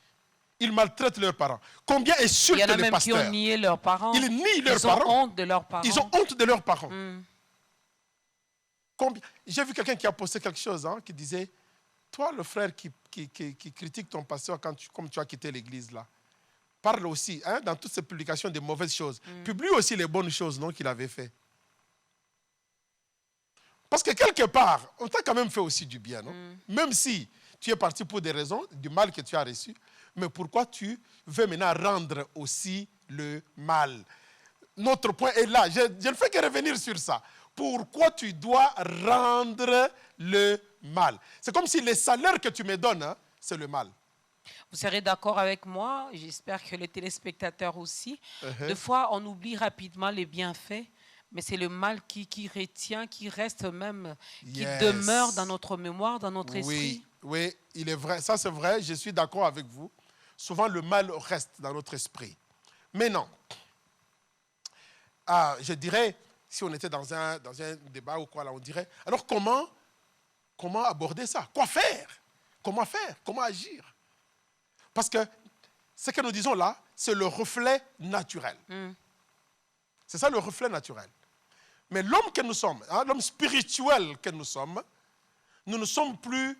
Ils maltraitent leurs parents. Combien insultent les pasteurs? Il y en a même qui ont nié leurs parents. Ils nient leurs parents. Ils ont honte de leurs parents. Ils ont honte de leurs parents. J'ai vu quelqu'un qui a posté quelque chose, qui disait, toi, le frère qui critique ton pasteur comme tu as quitté l'église là, parle aussi, dans toutes ces publications, des mauvaises choses. Publie aussi les bonnes choses qu'il avait fait. Parce que quelque part, on t'a quand même fait aussi du bien, non? Même si tu es parti pour des raisons, du mal que tu as reçu, mais pourquoi tu veux maintenant rendre aussi le mal? Notre point est là. Je ne fais que revenir sur ça. Pourquoi tu dois rendre le mal? C'est comme si le salaire que tu me donnes, c'est le mal. Vous serez d'accord avec moi, j'espère que les téléspectateurs aussi. Des fois, on oublie rapidement les bienfaits, Mais c'est le mal qui retient, qui reste même, qui Yes. demeure dans notre mémoire, dans notre esprit. Oui, il est vrai. Ça, c'est vrai. Je suis d'accord avec vous. Souvent, le mal reste dans notre esprit. Mais non. Je dirais, si on était dans un débat ou quoi, là, on dirait, alors comment aborder ça? Quoi faire? Comment faire? Comment agir? Parce que ce que nous disons là, c'est le reflet naturel. C'est ça le reflet naturel. Mais l'homme que nous sommes, l'homme spirituel que nous ne sommes plus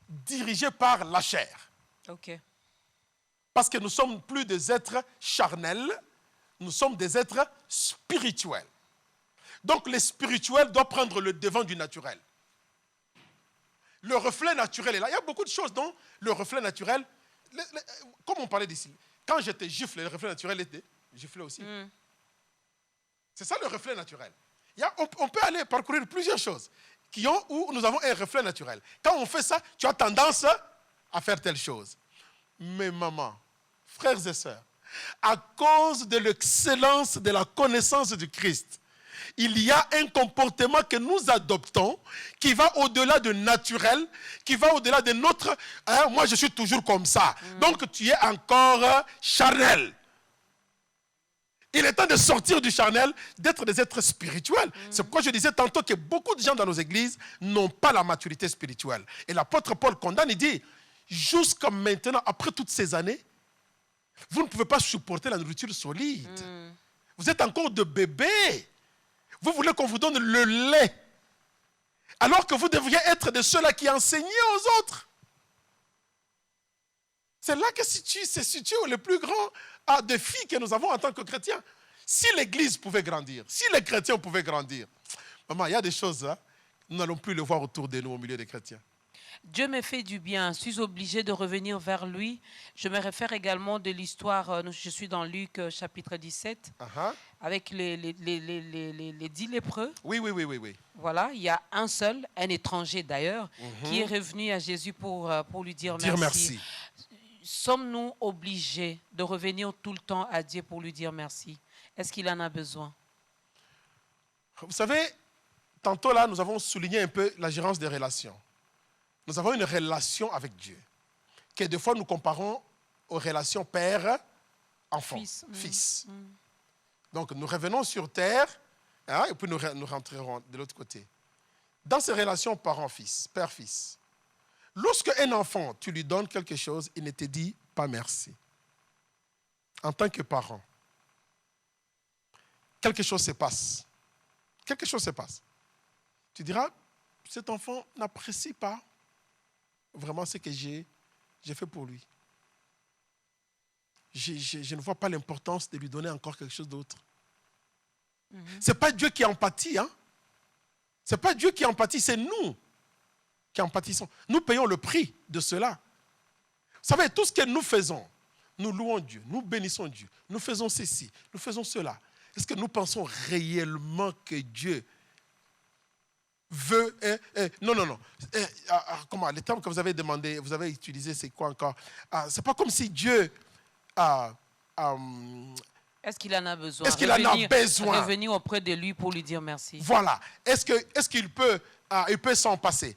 dirigés par la chair. OK. Parce que nous ne sommes plus des êtres charnels, nous sommes des êtres spirituels. Donc le spirituel doit prendre le devant du naturel. Le reflet naturel est là. Il y a beaucoup de choses dont le reflet naturel, comme on parlait d'ici, quand j'étais gifle, le reflet naturel était giflé aussi. C'est ça le reflet naturel. On peut aller parcourir plusieurs choses où nous avons un reflet naturel. Quand on fait ça, tu as tendance à faire telle chose. Mais maman, frères et sœurs, à cause de l'excellence de la connaissance du Christ, il y a un comportement que nous adoptons qui va au-delà de naturel, qui va au-delà de notre... moi, je suis toujours comme ça. Donc, tu es encore charnel. Il est temps de sortir du charnel, d'être des êtres spirituels. C'est pourquoi je disais tantôt que beaucoup de gens dans nos églises n'ont pas la maturité spirituelle. Et l'apôtre Paul condamne, il dit, jusqu'à maintenant, après toutes ces années, vous ne pouvez pas supporter la nourriture solide. Vous êtes encore de bébés. Vous voulez qu'on vous donne le lait. Alors que vous devriez être de ceux-là qui enseignaient aux autres. C'est là que se situe le plus grand défi que nous avons en tant que chrétiens. Si l'Église pouvait grandir, si les chrétiens pouvaient grandir, maman, il y a des choses, nous n'allons plus le voir autour de nous au milieu des chrétiens. Dieu me fait du bien, suis obligé de revenir vers lui. Je me réfère également de l'histoire, je suis dans Luc chapitre 17, avec les 10 lépreux. Oui. Voilà, il y a un seul, un étranger d'ailleurs, qui est revenu à Jésus pour lui dire merci. Sommes-nous obligés de revenir tout le temps à Dieu pour lui dire merci? Est-ce qu'il en a besoin? Vous savez, tantôt là, nous avons souligné un peu la gérance des relations. Nous avons une relation avec Dieu, que des fois nous comparons aux relations père-enfant, fils. Donc nous revenons sur terre, et puis nous rentrerons de l'autre côté. Dans ces relations parent-fils, père-fils, lorsque un enfant, tu lui donnes quelque chose, il ne te dit pas merci. En tant que parent, quelque chose se passe. Quelque chose se passe. Tu diras, cet enfant n'apprécie pas vraiment ce que j'ai fait pour lui. Je ne vois pas l'importance de lui donner encore quelque chose d'autre. Ce n'est pas Dieu qui empathie. Ce n'est pas Dieu qui empathie, c'est nous qui empathissons. Nous payons le prix de cela. Vous savez, tout ce que nous faisons, nous louons Dieu, nous bénissons Dieu, nous faisons ceci, nous faisons cela. Est-ce que nous pensons réellement que Dieu veut... Non. Comment, les termes que vous avez demandé, vous avez utilisé, c'est quoi encore? C'est pas comme si Dieu... Est-ce qu'il en a besoin? Est-ce qu'il en a besoin? Revenir auprès de lui pour lui dire merci. Voilà. Est-ce qu'il peut, il peut s'en passer?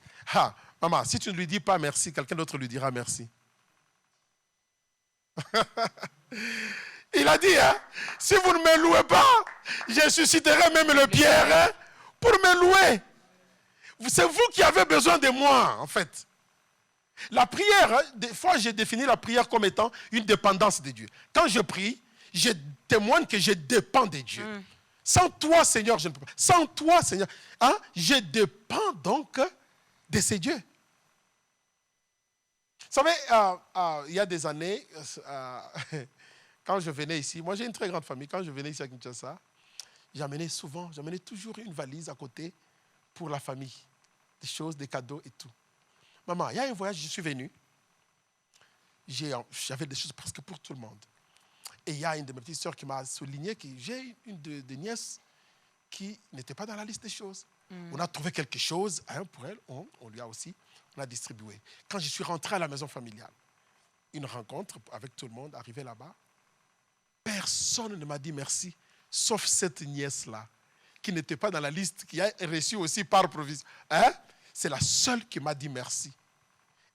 Maman, si tu ne lui dis pas merci, quelqu'un d'autre lui dira merci. Il a dit, si vous ne me louez pas, je susciterai même le pierre pour me louer. C'est vous qui avez besoin de moi, en fait. La prière, des fois, j'ai défini la prière comme étant une dépendance de Dieu. Quand je prie, je témoigne que je dépends de Dieu. Sans toi, Seigneur, je ne peux pas. Sans toi, Seigneur, je dépends donc de ces dieux. Vous savez, il y a des années, quand je venais ici, moi j'ai une très grande famille, quand je venais ici à Kinshasa, j'amenais toujours une valise à côté pour la famille. Des choses, des cadeaux et tout. Maman, il y a un voyage, je suis venu. J'avais des choses presque pour tout le monde. Et il y a une de mes petites sœurs qui m'a souligné que j'ai une des nièces qui n'était pas dans la liste des choses. On a trouvé quelque chose pour elle, on lui a aussi, on a distribué. Quand je suis rentré à la maison familiale, une rencontre avec tout le monde, arrivé là-bas, personne ne m'a dit merci, sauf cette nièce-là. qui n'était pas dans la liste, qui a reçu aussi par provision. Hein? C'est la seule qui m'a dit merci.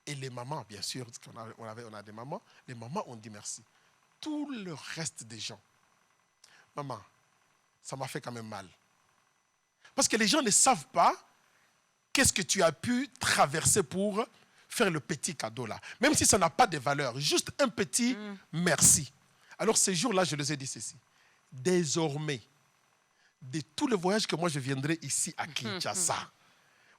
Et les mamans, bien sûr, parce on a des mamans, les mamans ont dit merci. Tout le reste des gens, maman, ça m'a fait quand même mal. Parce que les gens ne savent pas qu'est-ce que tu as pu traverser pour faire le petit cadeau là. Même si ça n'a pas de valeur, juste un petit merci. Alors ces jours-là, je les ai dit ceci. Désormais, de tous les voyages que moi je viendrai ici à Kinshasa,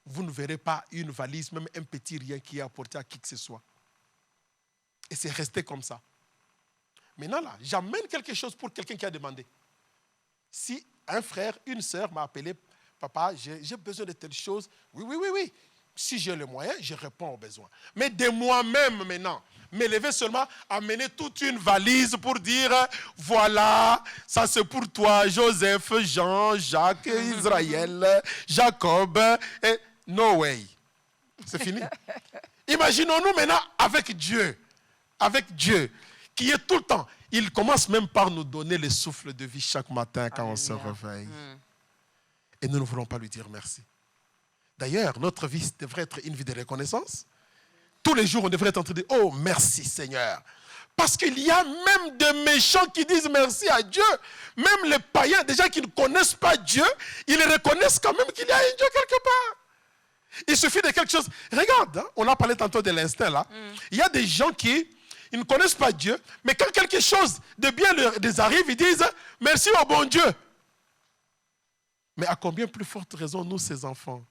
vous ne verrez pas une valise, même un petit rien qui est apporté à qui que ce soit. Et c'est resté comme ça. Maintenant là, j'amène quelque chose pour quelqu'un qui a demandé. Si un frère, une sœur m'a appelé, papa, j'ai besoin de telle chose. Oui. Si j'ai les moyens, je réponds aux besoins. Mais de moi-même maintenant, m'élever seulement, amener toute une valise pour dire, voilà, ça c'est pour toi, Joseph, Jean, Jacques, Israël, Jacob. Et no way. C'est fini. Imaginons-nous maintenant avec Dieu, qui est tout le temps. Il commence même par nous donner le souffle de vie chaque matin quand on se réveille. Et nous ne voulons pas lui dire merci. D'ailleurs, notre vie devrait être une vie de reconnaissance. Tous les jours, on devrait être en train de dire, oh, merci Seigneur. Parce qu'il y a même des méchants qui disent merci à Dieu. Même les païens, des gens qui ne connaissent pas Dieu, ils reconnaissent quand même qu'il y a un Dieu quelque part. Il suffit de quelque chose. Regarde, hein, on a parlé tantôt de l'instinct là. Il y a des gens qui ils ne connaissent pas Dieu, mais quand quelque chose de bien leur arrive, ils disent merci au bon Dieu. Mais à combien plus forte raison nous, ces enfants?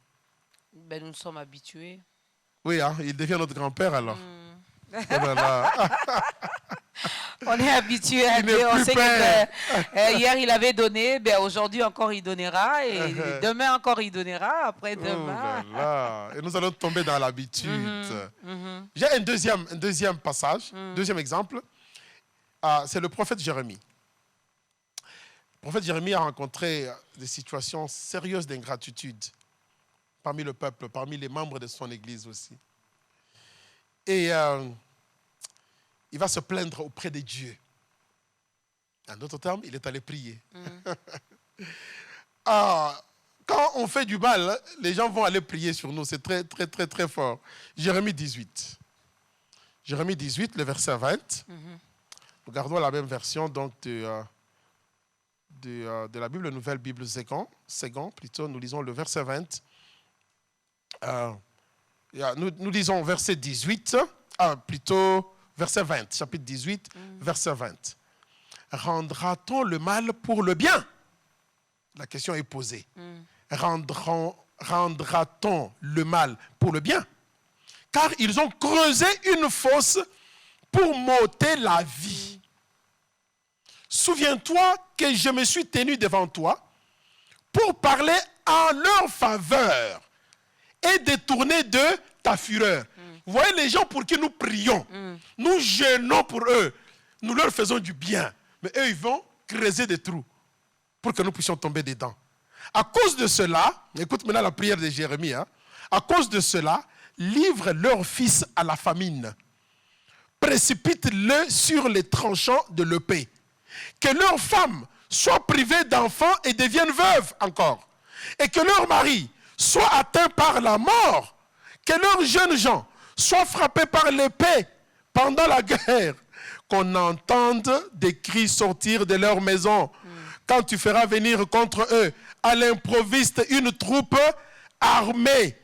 Ben, nous sommes habitués. Oui, hein, il devient notre grand-père alors. Voilà. On est habitué à Dieu. On sait que hier il avait donné, ben aujourd'hui encore il donnera, et demain encore il donnera, après-demain. Oh là là. Et nous allons tomber dans l'habitude. J'ai un deuxième passage, deuxième exemple. C'est le prophète Jérémie. Le prophète Jérémie a rencontré des situations sérieuses d'ingratitude parmi le peuple, parmi les membres de son église aussi. Et il va se plaindre auprès de Dieu. En d'autres termes, il est allé prier. Quand on fait du mal, les gens vont aller prier sur nous. C'est très, très, très, très fort. Jérémie 18. Jérémie 18, le verset 20. Nous gardons la même version donc, de la Bible, Nouvelle Bible Ségon, plutôt. Nous lisons le verset 20. Nous lisons verset 18, plutôt verset 20, chapitre 18, verset 20. Rendra-t-on le mal pour le bien? La question est posée. Rendra-t-on le mal pour le bien? Car ils ont creusé une fosse pour m'ôter la vie. Souviens-toi que je me suis tenu devant toi pour parler en leur faveur et détourner de ta fureur. Vous voyez les gens pour qui nous prions, nous jeûnons pour eux, nous leur faisons du bien, mais eux ils vont creuser des trous pour que nous puissions tomber dedans. À cause de cela, écoute maintenant la prière de Jérémie, hein, à cause de cela, livre leur fils à la famine, précipite-le sur les tranchants de l'épée, que leurs femmes soient privées d'enfants et deviennent veuves encore, et que leurs maris soient atteints par la mort, que leurs jeunes gens soient frappés par l'épée pendant la guerre, qu'on entende des cris sortir de leur maison. Quand tu feras venir contre eux à l'improviste une troupe armée,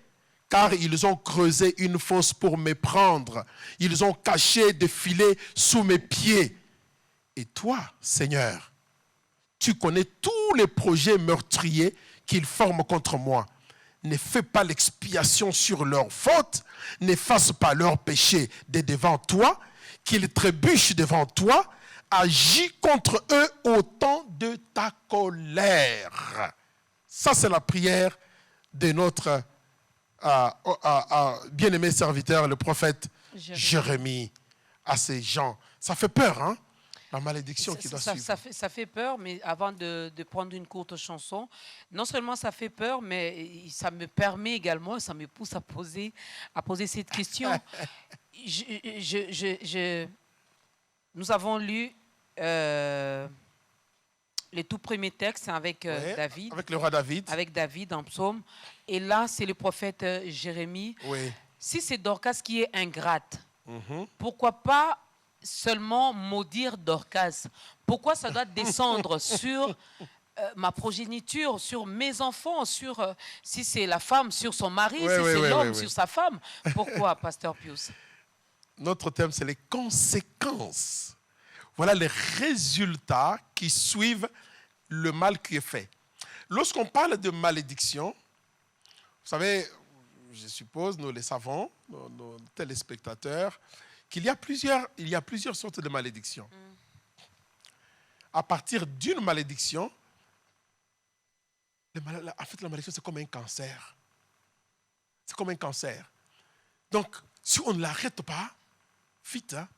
car ils ont creusé une fosse pour me prendre. Ils ont caché des filets sous mes pieds. Et toi, Seigneur, tu connais tous les projets meurtriers qu'ils forment contre moi. Ne fais pas l'expiation sur leurs fautes, n'efface pas leurs péchés de devant toi, qu'ils trébuchent devant toi, agis contre eux au temps de ta colère. Ça, c'est la prière de notre bien-aimé serviteur, le prophète Jérémie, à ces gens. Ça fait peur, hein? La malédiction qui doit suivre. Ça fait peur, mais avant de prendre une courte chanson, non seulement ça fait peur, mais ça me permet également, ça me pousse à poser cette question. Nous avons lu les tout premiers textes avec Oui, David. avec le roi David. Avec David en psaume. Et là, c'est le prophète Jérémie. Oui. Si c'est Dorcas qui est ingrate, pourquoi pas seulement maudire Dorcas? Pourquoi ça doit descendre sur ma progéniture, sur mes enfants, sur si c'est la femme, sur son mari, si c'est l'homme, sur sa femme? Pourquoi, Pasteur Pius? Notre thème, c'est les conséquences. Voilà les résultats qui suivent le mal qui est fait. Lorsqu'on parle de malédiction, vous savez, je suppose, nous le savons, nos téléspectateurs, qu'il y a plusieurs sortes de malédictions. À partir d'une malédiction, en fait, la malédiction, c'est comme un cancer. C'est comme un cancer. Donc, si on ne l'arrête pas, vite, hein,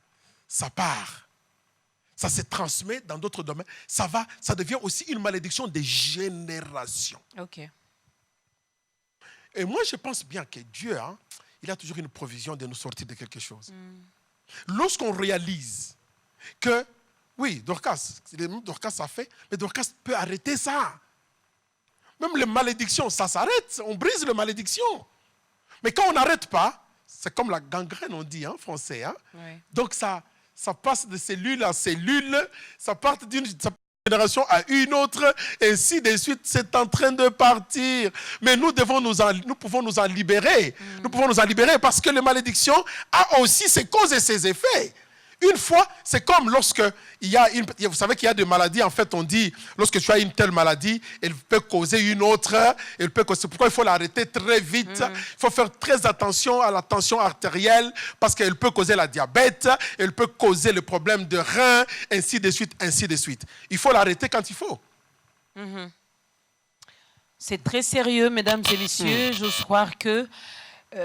ça part. Ça se transmet dans d'autres domaines. Ça devient aussi une malédiction des générations. Ok. Et moi, je pense bien que Dieu, hein, il a toujours une provision de nous sortir de quelque chose. Lorsqu'on réalise que, oui, Dorcas a fait, mais Dorcas peut arrêter ça. Même les malédictions, ça s'arrête. On brise les malédictions. Mais quand on n'arrête pas, c'est comme la gangrène, on dit en français. Hein? Oui. Donc ça passe de cellule en cellule, ça part d'une génération à une autre, et ainsi de suite, c'est en train de partir. Mais nous pouvons nous en libérer. Nous pouvons nous en libérer parce que la malédiction a aussi ses causes et ses effets. Une fois, c'est comme lorsque vous savez qu'il y a des maladies, en fait on dit, lorsque tu as une telle maladie, elle peut causer une autre, c'est pourquoi il faut l'arrêter très vite. Il faut faire très attention à la tension artérielle, parce qu'elle peut causer la diabète, elle peut causer le problème de rein, ainsi de suite, ainsi de suite. Il faut l'arrêter quand il faut. C'est très sérieux, mesdames et messieurs. J'ose croire que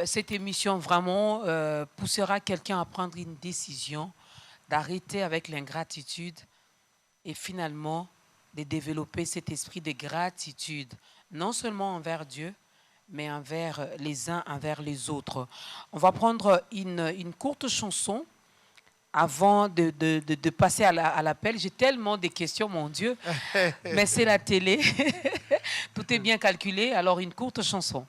cette émission vraiment poussera quelqu'un à prendre une décision d'arrêter avec l'ingratitude et finalement de développer cet esprit de gratitude, non seulement envers Dieu, mais envers les uns, envers les autres. On va prendre une courte chanson avant de passer à l'appel. J'ai tellement de questions, mon Dieu, mais c'est la télé. Tout est bien calculé, alors une courte chanson.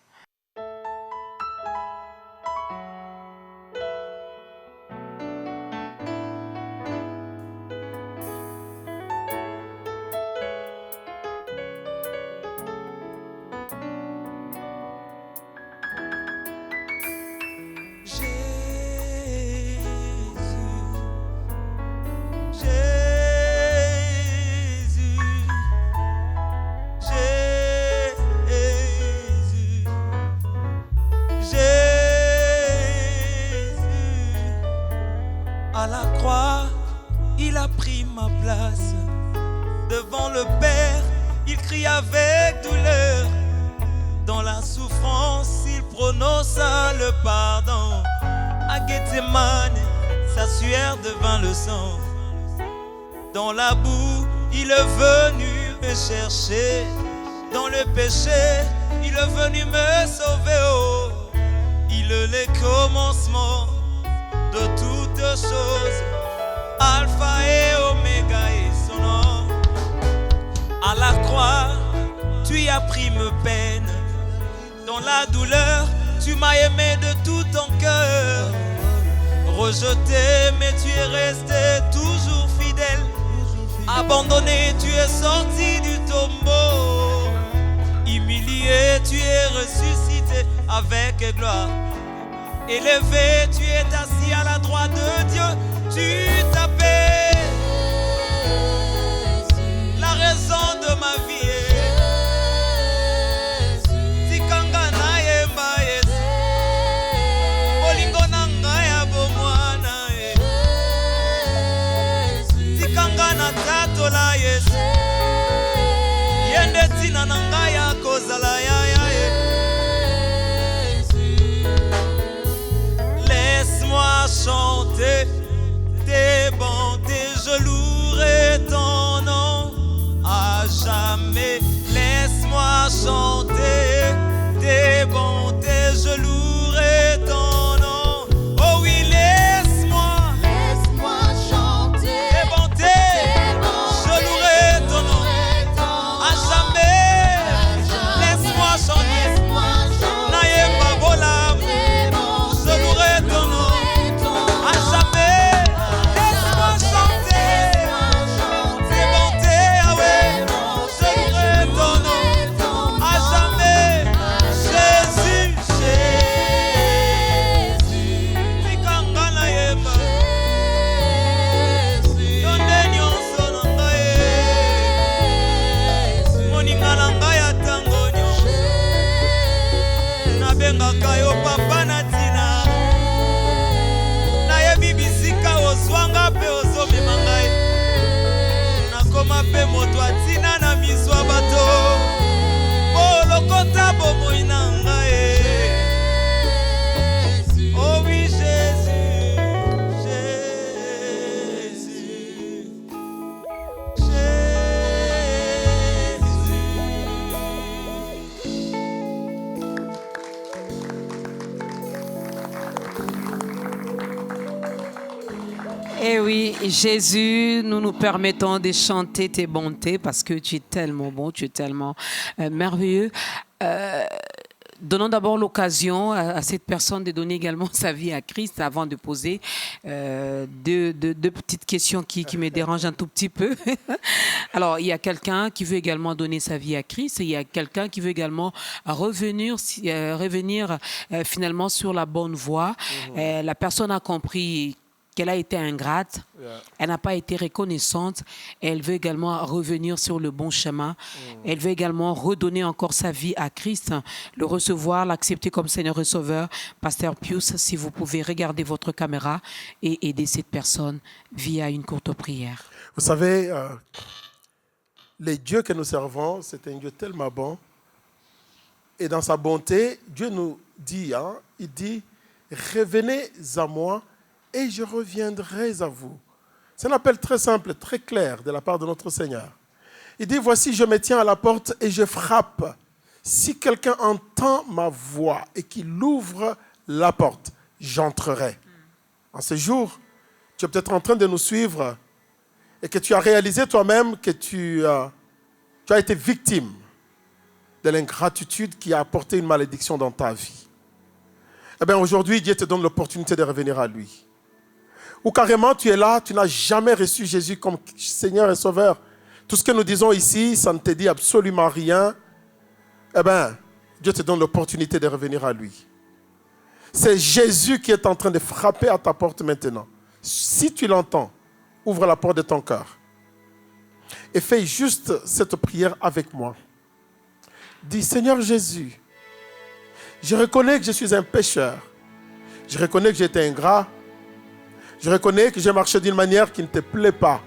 À la croix, il a pris ma place. Devant le Père, il crie avec douleur. Dans la souffrance, il prononça le pardon. À Gethsemane, sa sueur devint le sang. Dans la boue, il est venu me chercher. Dans le péché, il est venu me sauver. Oh, il est le commencement de toutes choses, Alpha et Oméga et son nom. À la croix, tu as pris mes peines. Dans la douleur, tu m'as aimé de tout ton cœur. Rejeté, mais tu es resté toujours fidèle. Abandonné, tu es sorti du tombeau. Humilié, tu es ressuscité avec gloire. Élevé, tu es assis à la droite de Dieu. Tu t'appelles la raison de ma vie. Tikanga na yemba Yesu, bolingo na ngai ya bomwana. Tikanga na tatola Yesu, yende tina na ngai ya kozala ya. Laisse-moi chanter tes bontés, je louerai ton nom à jamais. Laisse-moi chanter tes bontés, je louerai ton nom. Oh oui, laisse-moi chanter tes bontés, je louerai ton nom. nabengaka yo papa na tina nayebi bisika ozwanga mpe ozomema ngai nakoma mpe moto atina na miso ya bato mpo lokota bomoi na ngai. Oh oui Jésus, Jésus, Eh oui, Jésus, nous nous permettons de chanter tes bontés parce que tu es tellement bon, tu es tellement merveilleux. Donnons d'abord l'occasion à cette personne de donner également sa vie à Christ avant de poser deux petites questions qui me dérangent un tout petit peu. Alors, il y a quelqu'un qui veut également donner sa vie à Christ et il y a quelqu'un qui veut également revenir finalement sur la bonne voie. La personne a compris qu'elle a été ingrate, elle n'a pas été reconnaissante, elle veut également revenir sur le bon chemin, elle veut également redonner encore sa vie à Christ, le recevoir, l'accepter comme Seigneur et Sauveur. Pasteur Pius, si vous pouvez regarder votre caméra et aider cette personne via une courte prière. Vous savez, le Dieu que nous servons, c'est un Dieu tellement bon. Et dans sa bonté, Dieu nous dit, il dit, revenez à moi et je reviendrai à vous. C'est un appel très simple, très clair de la part de notre Seigneur. Il dit, voici, je me tiens à la porte et je frappe. Si quelqu'un entend ma voix et qu'il ouvre la porte, j'entrerai. En ce jour, tu es peut-être en train de nous suivre et que tu as réalisé toi-même que tu as été victime de l'ingratitude qui a apporté une malédiction dans ta vie. Eh bien, aujourd'hui, Dieu te donne l'opportunité de revenir à lui. Ou carrément, tu es là, tu n'as jamais reçu Jésus comme Seigneur et Sauveur. Tout ce que nous disons ici, ça ne te dit absolument rien. Eh bien, Dieu te donne l'opportunité de revenir à lui. C'est Jésus qui est en train de frapper à ta porte maintenant. Si tu l'entends, ouvre la porte de ton cœur. Et fais juste cette prière avec moi. Dis, Seigneur Jésus, je reconnais que je suis un pécheur. Je reconnais que j'ai été ingrat. Je reconnais que j'ai marché d'une manière qui ne te plaît pas.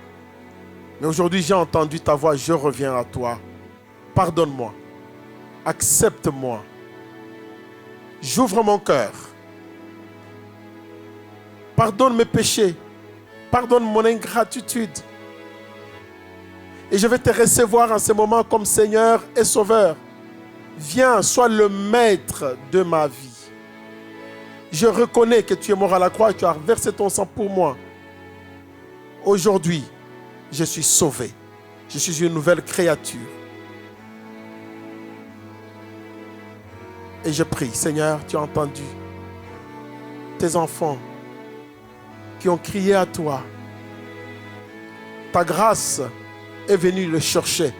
Mais aujourd'hui, j'ai entendu ta voix, je reviens à toi. Pardonne-moi. Accepte-moi. J'ouvre mon cœur. Pardonne mes péchés. Pardonne mon ingratitude. Et je vais te recevoir en ce moment comme Seigneur et Sauveur. Viens, sois le maître de ma vie. Je reconnais que tu es mort à la croix et tu as versé ton sang pour moi. Aujourd'hui, je suis sauvé. Je suis une nouvelle créature. Et je prie, Seigneur, tu as entendu tes enfants qui ont crié à toi. Ta grâce est venue le chercher.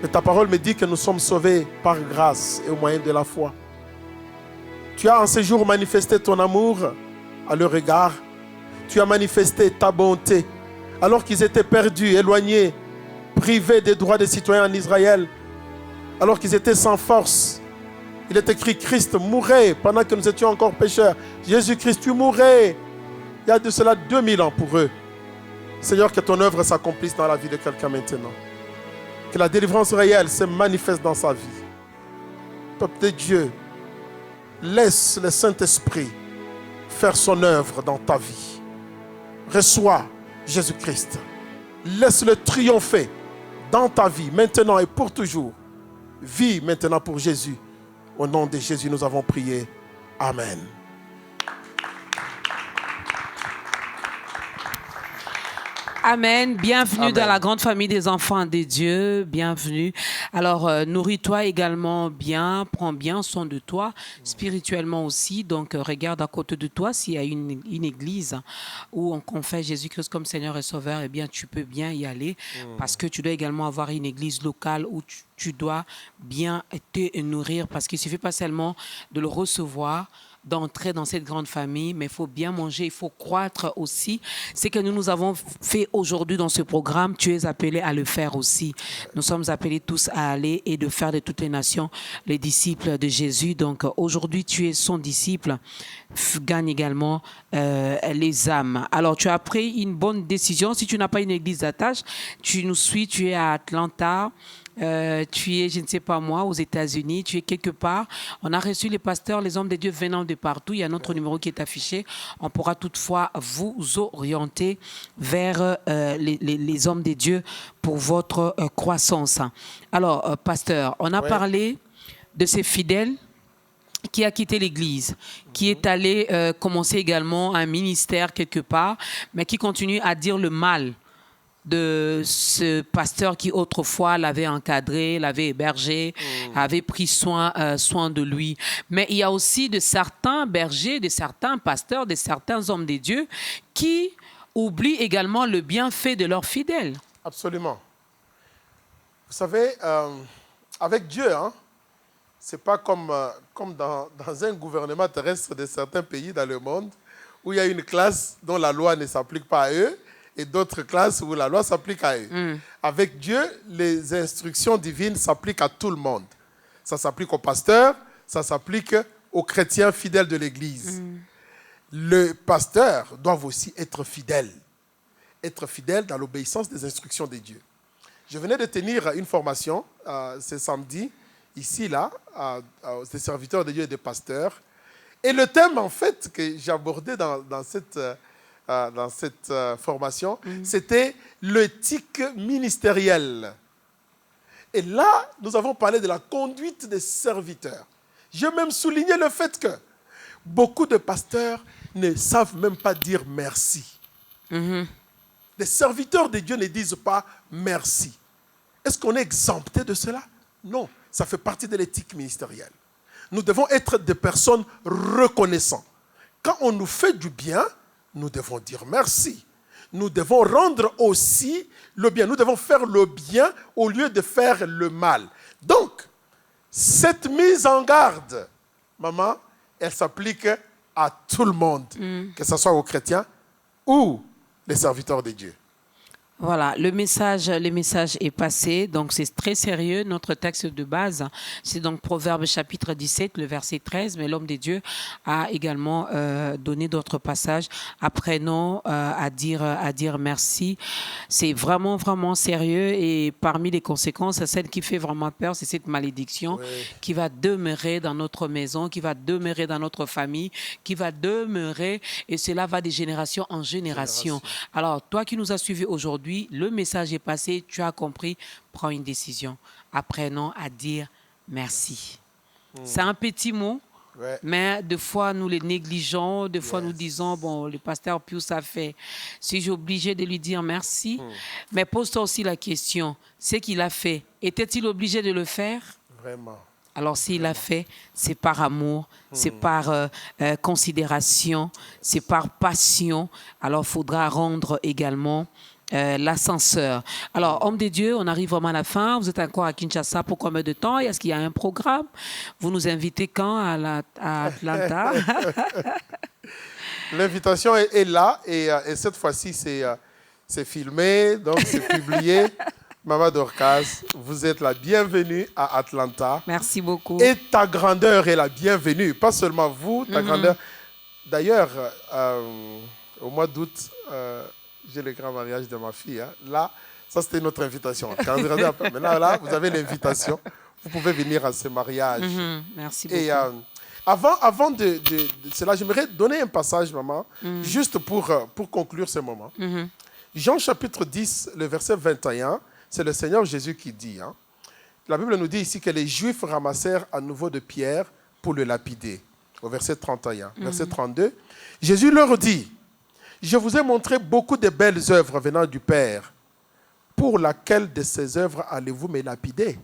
Et ta parole me dit que nous sommes sauvés par grâce et au moyen de la foi. Tu as en ce jour manifesté ton amour à leur égard. Tu as manifesté ta bonté. Alors qu'ils étaient perdus, éloignés, privés des droits des citoyens en Israël, alors qu'ils étaient sans force, il est écrit, Christ mourait pendant que nous étions encore pécheurs. Jésus-Christ, tu mourais. Il y a de cela 2000 ans pour eux. Seigneur, que ton œuvre s'accomplisse dans la vie de quelqu'un maintenant. Que la délivrance réelle se manifeste dans sa vie. Peuple de Dieu, laisse le Saint-Esprit faire son œuvre dans ta vie. Reçois Jésus-Christ. Laisse-le triompher dans ta vie, maintenant et pour toujours. Vis maintenant pour Jésus. Au nom de Jésus, nous avons prié. Amen. Amen. Bienvenue Amen. dans la grande famille des enfants de Dieu. Bienvenue. Alors, nourris-toi également bien. Prends bien soin de toi, spirituellement aussi. Donc, regarde à côté de toi s'il y a une église où on confesse Jésus-Christ comme Seigneur et Sauveur. Eh bien, tu peux bien y aller parce que tu dois également avoir une église locale où tu dois bien te nourrir parce qu'il ne suffit pas seulement de le recevoir, d'entrer dans cette grande famille, mais il faut bien manger, il faut croître aussi. C'est que nous avons fait aujourd'hui dans ce programme, tu es appelé à le faire aussi. Nous sommes appelés tous à aller et de faire de toutes les nations les disciples de Jésus. Donc aujourd'hui, tu es son disciple, gagne également les âmes. Alors tu as pris une bonne décision. Si tu n'as pas une église d'attache, tu nous suis, tu es à Atlanta. Tu es, je ne sais pas moi, aux États-Unis, tu es quelque part. On a reçu les pasteurs, les hommes de Dieu venant de partout. Il y a notre numéro qui est affiché. On pourra toutefois vous orienter vers les hommes de Dieu pour votre croissance. Alors, pasteur, on a parlé de ces fidèles qui a quitté l'Église, qui est allé commencer également un ministère quelque part, mais qui continue à dire le mal de ce pasteur qui autrefois l'avait encadré, l'avait hébergé, avait pris soin de lui. Mais il y a aussi de certains bergers, de certains pasteurs, de certains hommes de Dieu qui oublient également le bienfait de leurs fidèles. Absolument. Vous savez, avec Dieu, hein, c'est pas comme dans un gouvernement terrestre de certains pays dans le monde où il y a une classe dont la loi ne s'applique pas à eux et d'autres classes où la loi s'applique à eux. Avec Dieu, les instructions divines s'appliquent à tout le monde. Ça s'applique aux pasteurs, ça s'applique aux chrétiens fidèles de l'Église. Les pasteurs doivent aussi être fidèles dans l'obéissance des instructions de Dieu. Je venais de tenir une formation ce samedi, ici, là, des serviteurs de Dieu et des pasteurs. Et le thème, en fait, que j'ai abordé dans cette formation, c'était l'éthique ministérielle. Et là, nous avons parlé de la conduite des serviteurs. J'ai même souligné le fait que beaucoup de pasteurs ne savent même pas dire merci. Les serviteurs de Dieu ne disent pas merci. Est-ce qu'on est exempté de cela? Non, ça fait partie de l'éthique ministérielle. Nous devons être des personnes reconnaissantes. Quand on nous fait du bien, nous devons dire merci. Nous devons rendre aussi le bien. Nous devons faire le bien au lieu de faire le mal. Donc, cette mise en garde, maman, elle s'applique à tout le monde, que ce soit aux chrétiens ou les serviteurs de Dieu. Voilà, le message est passé, donc c'est très sérieux. Notre texte de base, c'est donc Proverbes chapitre 17, le verset 13, mais l'homme de Dieu a également donné d'autres passages. Apprenons à dire merci. C'est vraiment, vraiment sérieux et parmi les conséquences, celle qui fait vraiment peur, c'est cette malédiction qui va demeurer dans notre maison, qui va demeurer dans notre famille, qui va demeurer et cela va de génération en génération. Alors, toi qui nous as suivis aujourd'hui, le message est passé, tu as compris, prends une décision. Apprenons à dire merci. C'est un petit mot, mais des fois nous les négligeons, des fois nous disons, bon, le pasteur Pius a fait, suis-je obligé de lui dire merci? Mais pose-toi aussi la question, ce qu'il a fait, était-il obligé de le faire? Vraiment. Alors s'il l'a fait, c'est par amour, c'est par considération, c'est par passion. Alors il faudra rendre également l'ascenseur. Alors, homme de Dieu, on arrive vraiment à la fin. Vous êtes encore à Kinshasa pour combien de temps? Est-ce qu'il y a un programme? Vous nous invitez quand à Atlanta? L'invitation est là et cette fois-ci, c'est filmé, donc c'est publié. Maman Dorcas, vous êtes la bienvenue à Atlanta. Merci beaucoup. Et ta grandeur est la bienvenue. Pas seulement vous, ta grandeur. D'ailleurs, au mois d'août, j'ai le grand mariage de ma fille. Hein. Là, ça c'était notre invitation. Mais là, vous avez l'invitation. Vous pouvez venir à ce mariage. Merci beaucoup. Et avant de cela, j'aimerais donner un passage, maman, juste pour conclure ce moment. Jean chapitre 10, le verset 21, c'est le Seigneur Jésus qui dit, hein, la Bible nous dit ici que les Juifs ramassèrent à nouveau de pierre pour le lapider. Au verset 31. Verset 32, Jésus leur dit, je vous ai montré beaucoup de belles œuvres venant du Père. Pour laquelle de ces œuvres allez-vous me lapider?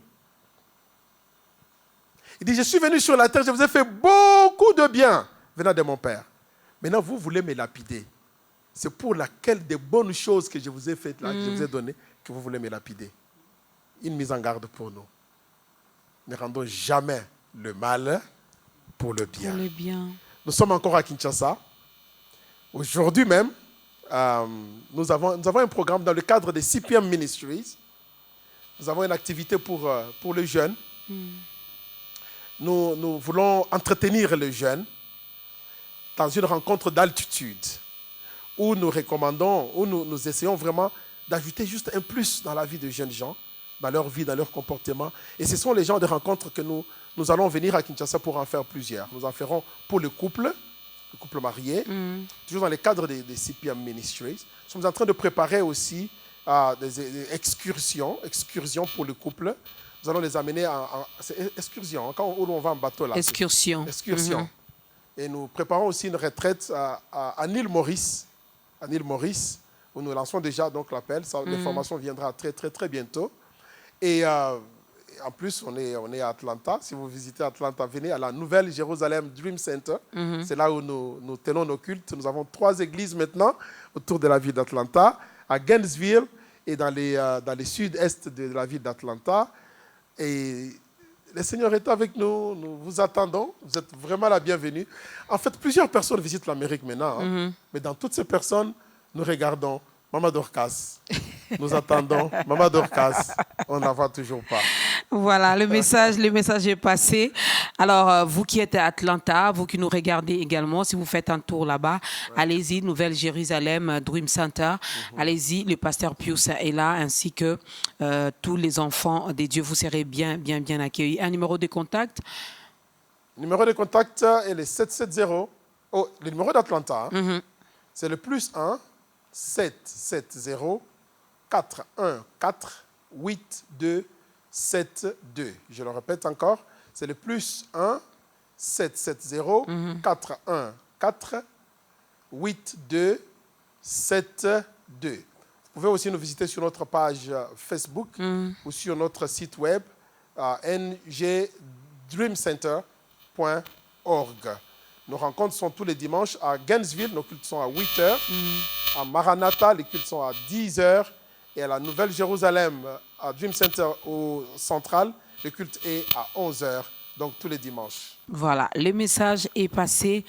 Il dit, je suis venu sur la terre, je vous ai fait beaucoup de bien venant de mon Père. Maintenant, vous voulez me lapider. C'est pour laquelle des bonnes choses que je vous ai faites, là, que je vous ai données, que vous voulez me lapider. Une mise en garde pour nous. Ne rendons jamais le mal pour le bien. Pour le bien. Nous sommes encore à Kinshasa. Aujourd'hui même, nous avons un programme dans le cadre des CPM Ministries. Nous avons une activité pour les jeunes. Nous voulons entretenir les jeunes dans une rencontre d'altitude où nous recommandons, où nous essayons vraiment d'ajouter juste un plus dans la vie de jeunes gens, dans leur vie, dans leur comportement. Et ce sont les genres de rencontres que nous allons venir à Kinshasa pour en faire plusieurs. Nous en ferons pour le couple marié, toujours dans le cadre des CPM Ministries. Nous sommes en train de préparer aussi des excursions pour le couple. Nous allons les amener c'est excursion, quand on va en bateau là. Excursion. Et nous préparons aussi une retraite à Île Maurice, où nous lançons déjà donc l'appel. L'information viendra très, très, très bientôt. Et en plus, on est à Atlanta. Si vous visitez Atlanta, venez à la Nouvelle Jérusalem Dream Center. C'est là où nous tenons nos cultes. Nous avons 3 églises maintenant autour de la ville d'Atlanta, à Gainesville et dans les sud-est de la ville d'Atlanta. Et le Seigneur est avec nous. Nous vous attendons. Vous êtes vraiment la bienvenue. En fait, plusieurs personnes visitent l'Amérique maintenant. Mais dans toutes ces personnes, nous regardons Maman Dorcas. Nous attendons Maman Dorcas. On n'en voit toujours pas. Voilà, le message est passé. Alors, vous qui êtes à Atlanta, vous qui nous regardez également, si vous faites un tour là-bas, allez-y, Nouvelle Jérusalem, Dream Center. Allez-y, le pasteur Pius est là, ainsi que tous les enfants des dieux. Vous serez bien, bien, bien accueillis. Un numéro de contact? Le numéro de contact est le 770. Oh, le numéro d'Atlanta, c'est le +1 770 414 8272. Je le répète encore, c'est le +1 770 414 8272. Vous pouvez aussi nous visiter sur notre page Facebook ou sur notre site web ngdreamcenter.org. Nos rencontres sont tous les dimanches à Gainesville, nos cultes sont à 8h. À Maranatha, les cultes sont à 10h. Et à la Nouvelle Jérusalem, à Dream Center au central, le culte est à 11h, donc tous les dimanches. Voilà, le message est passé.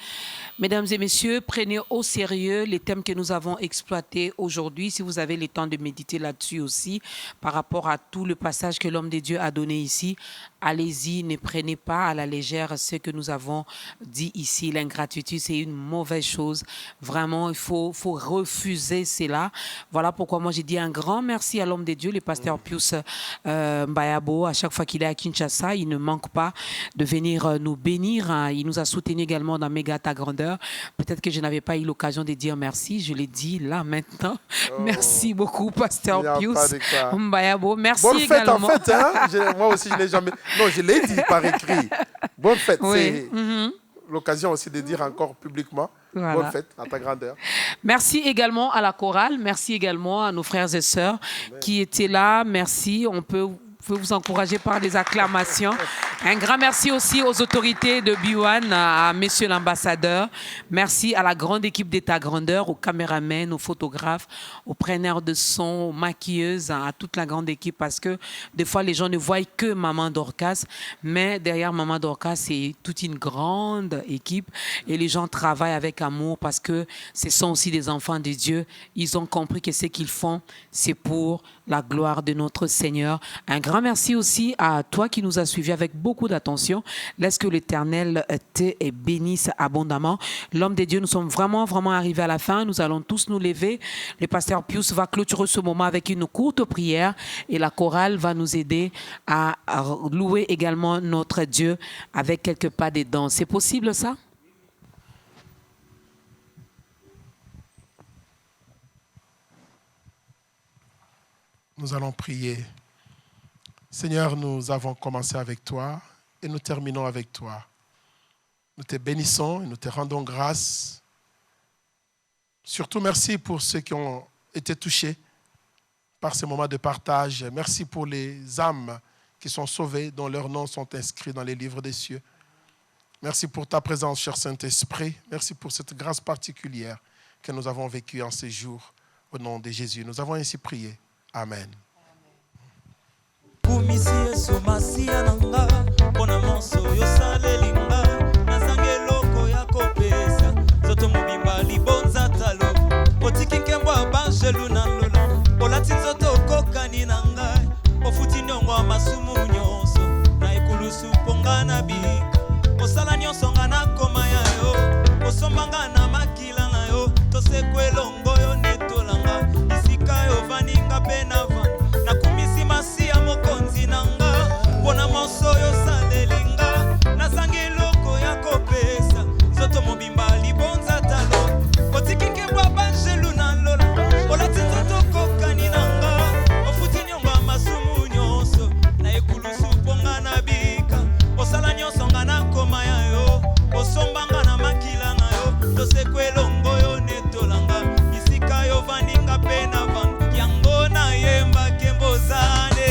Mesdames et messieurs, prenez au sérieux les thèmes que nous avons exploités aujourd'hui. Si vous avez le temps de méditer là-dessus aussi, par rapport à tout le passage que l'homme de Dieu a donné ici, allez-y, ne prenez pas à la légère ce que nous avons dit ici. L'ingratitude, c'est une mauvaise chose. Vraiment, il faut refuser cela. Voilà pourquoi moi j'ai dit un grand merci à l'homme de Dieu, le pasteur Pius Mbayabo. À chaque fois qu'il est à Kinshasa, il ne manque pas de venir nous bénir. Il nous a soutenus également dans Méga Ta Grandeur. Peut-être que je n'avais pas eu l'occasion de dire merci. Je l'ai dit là maintenant. Merci beaucoup, pasteur Pius Mbayabo. Merci bonne fête, également. En fait, hein? Moi aussi, je n'ai jamais... Non, je l'ai dit par écrit. Bonne fête. Oui. C'est l'occasion aussi de dire encore publiquement. Voilà. Bonne fête à ta grandeur. Merci également à la chorale. Merci également à nos frères et sœurs qui étaient là. Merci. On peut vous encourager par des acclamations. Un grand merci aussi aux autorités de B1, à Monsieur l'ambassadeur. Merci à la grande équipe d'État Grandeur, aux caméramens, aux photographes, aux preneurs de son, aux maquilleuses, à toute la grande équipe, parce que des fois, les gens ne voient que Maman Dorcas, mais derrière Maman Dorcas, c'est toute une grande équipe et les gens travaillent avec amour parce que ce sont aussi des enfants de Dieu. Ils ont compris que ce qu'ils font, c'est pour la gloire de notre Seigneur. Un grand merci aussi à toi qui nous as suivis avec beaucoup d'attention. Laisse que l'Éternel te bénisse abondamment. L'homme de Dieu, nous sommes vraiment, vraiment arrivés à la fin. Nous allons tous nous lever. Le pasteur Pius va clôturer ce moment avec une courte prière et la chorale va nous aider à louer également notre Dieu avec quelques pas de danse. C'est possible ça? Nous allons prier. Seigneur, nous avons commencé avec toi et nous terminons avec toi. Nous te bénissons et nous te rendons grâce. Surtout, merci pour ceux qui ont été touchés par ce moment de partage. Merci pour les âmes qui sont sauvées, dont leurs noms sont inscrits dans les livres des cieux. Merci pour ta présence, cher Saint-Esprit. Merci pour cette grâce particulière que nous avons vécue en ces jours. Au nom de Jésus, nous avons ainsi prié. Amen. Kumisi osala nyonso nga nakoma ya yo osombanga na makila na yo tosekwe elongo yo netolanga isika yo vaninga mpe na vanda nakumisi masi ya mokonzi na nga mpona moso yo salelinga nazangi eloko ya kopesa nzoto mobimba libonza talo otikike bwa banjelu na lola olati nzoto kokani na nga ofuti nyonga masumu nyonso na ekulusu mponga na bika osala nyonso nga nakoma ya yo osombanga na makila na yo tosekwe elongo yo netolanga isika yo vaninga mpe na vanda yango nayemba kembozane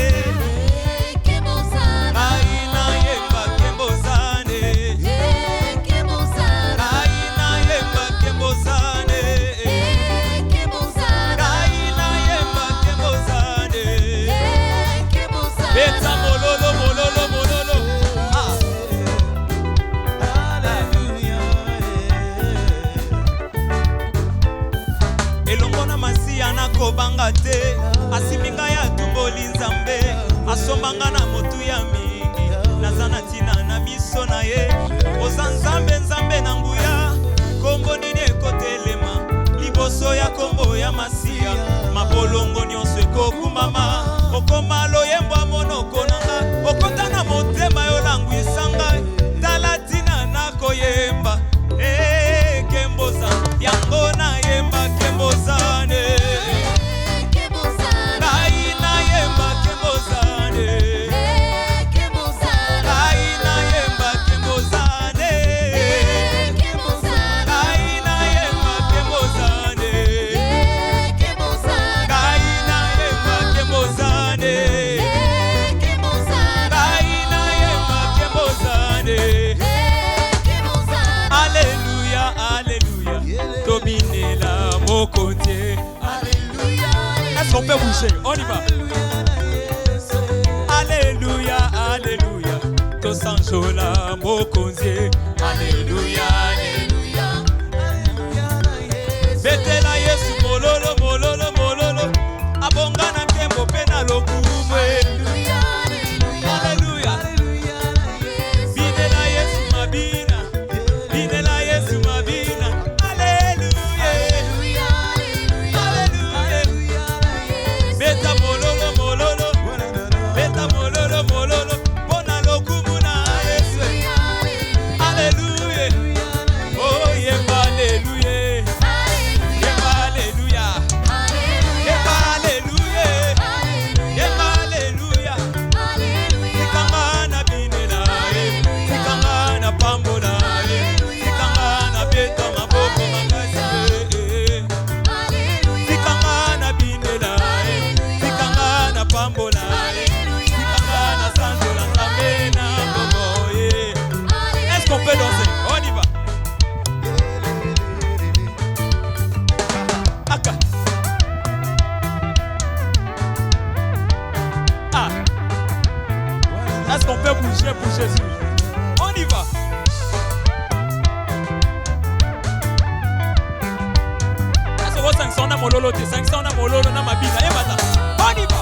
kobanga te asiminga ya tumboli nzambe asombanga na motu ya mingi naza na ntina na miso na ye oza nzambe nzambe na nguya kombo nini ekotelema liboso ya kombo ya masiya mabolongo nyonso ekokumama okoma loyembo ya monoko nanga okota na motema yolangwisanga tala ntina nakoyemba kemboza yango nayemba kembozane Est-ce qu'on peut bouger? On y va. Alléluia, Alléluia. To sanjola mokonzi. Alléluia, Alléluia. Betela Yesu mololo mololo mololo. Abonga na kembo pena lokumwe. Alléluia, Alléluia. Binela Yesu mabina. Binela Yesu mabina. Est-ce qu'on peut bouger pour Jésus? On y va. Est-ce que 500 na mololo te 500 na mololo na mabina ebata. On y va.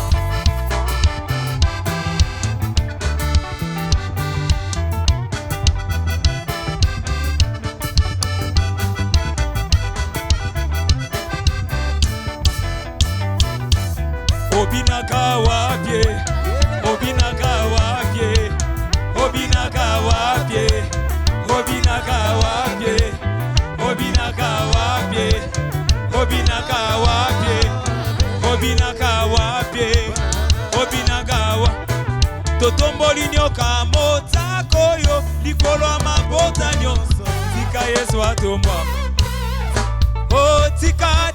Obinaka wapie, obinaka wapie, obinaka wapie, obinaka wapie, obinaka wapie, obinaka wapie, obinaka wapie, obinaka wa. Totomboli nyoka mota koyo, likolo mabota nyonso, tika Yesu atomba. Oh tika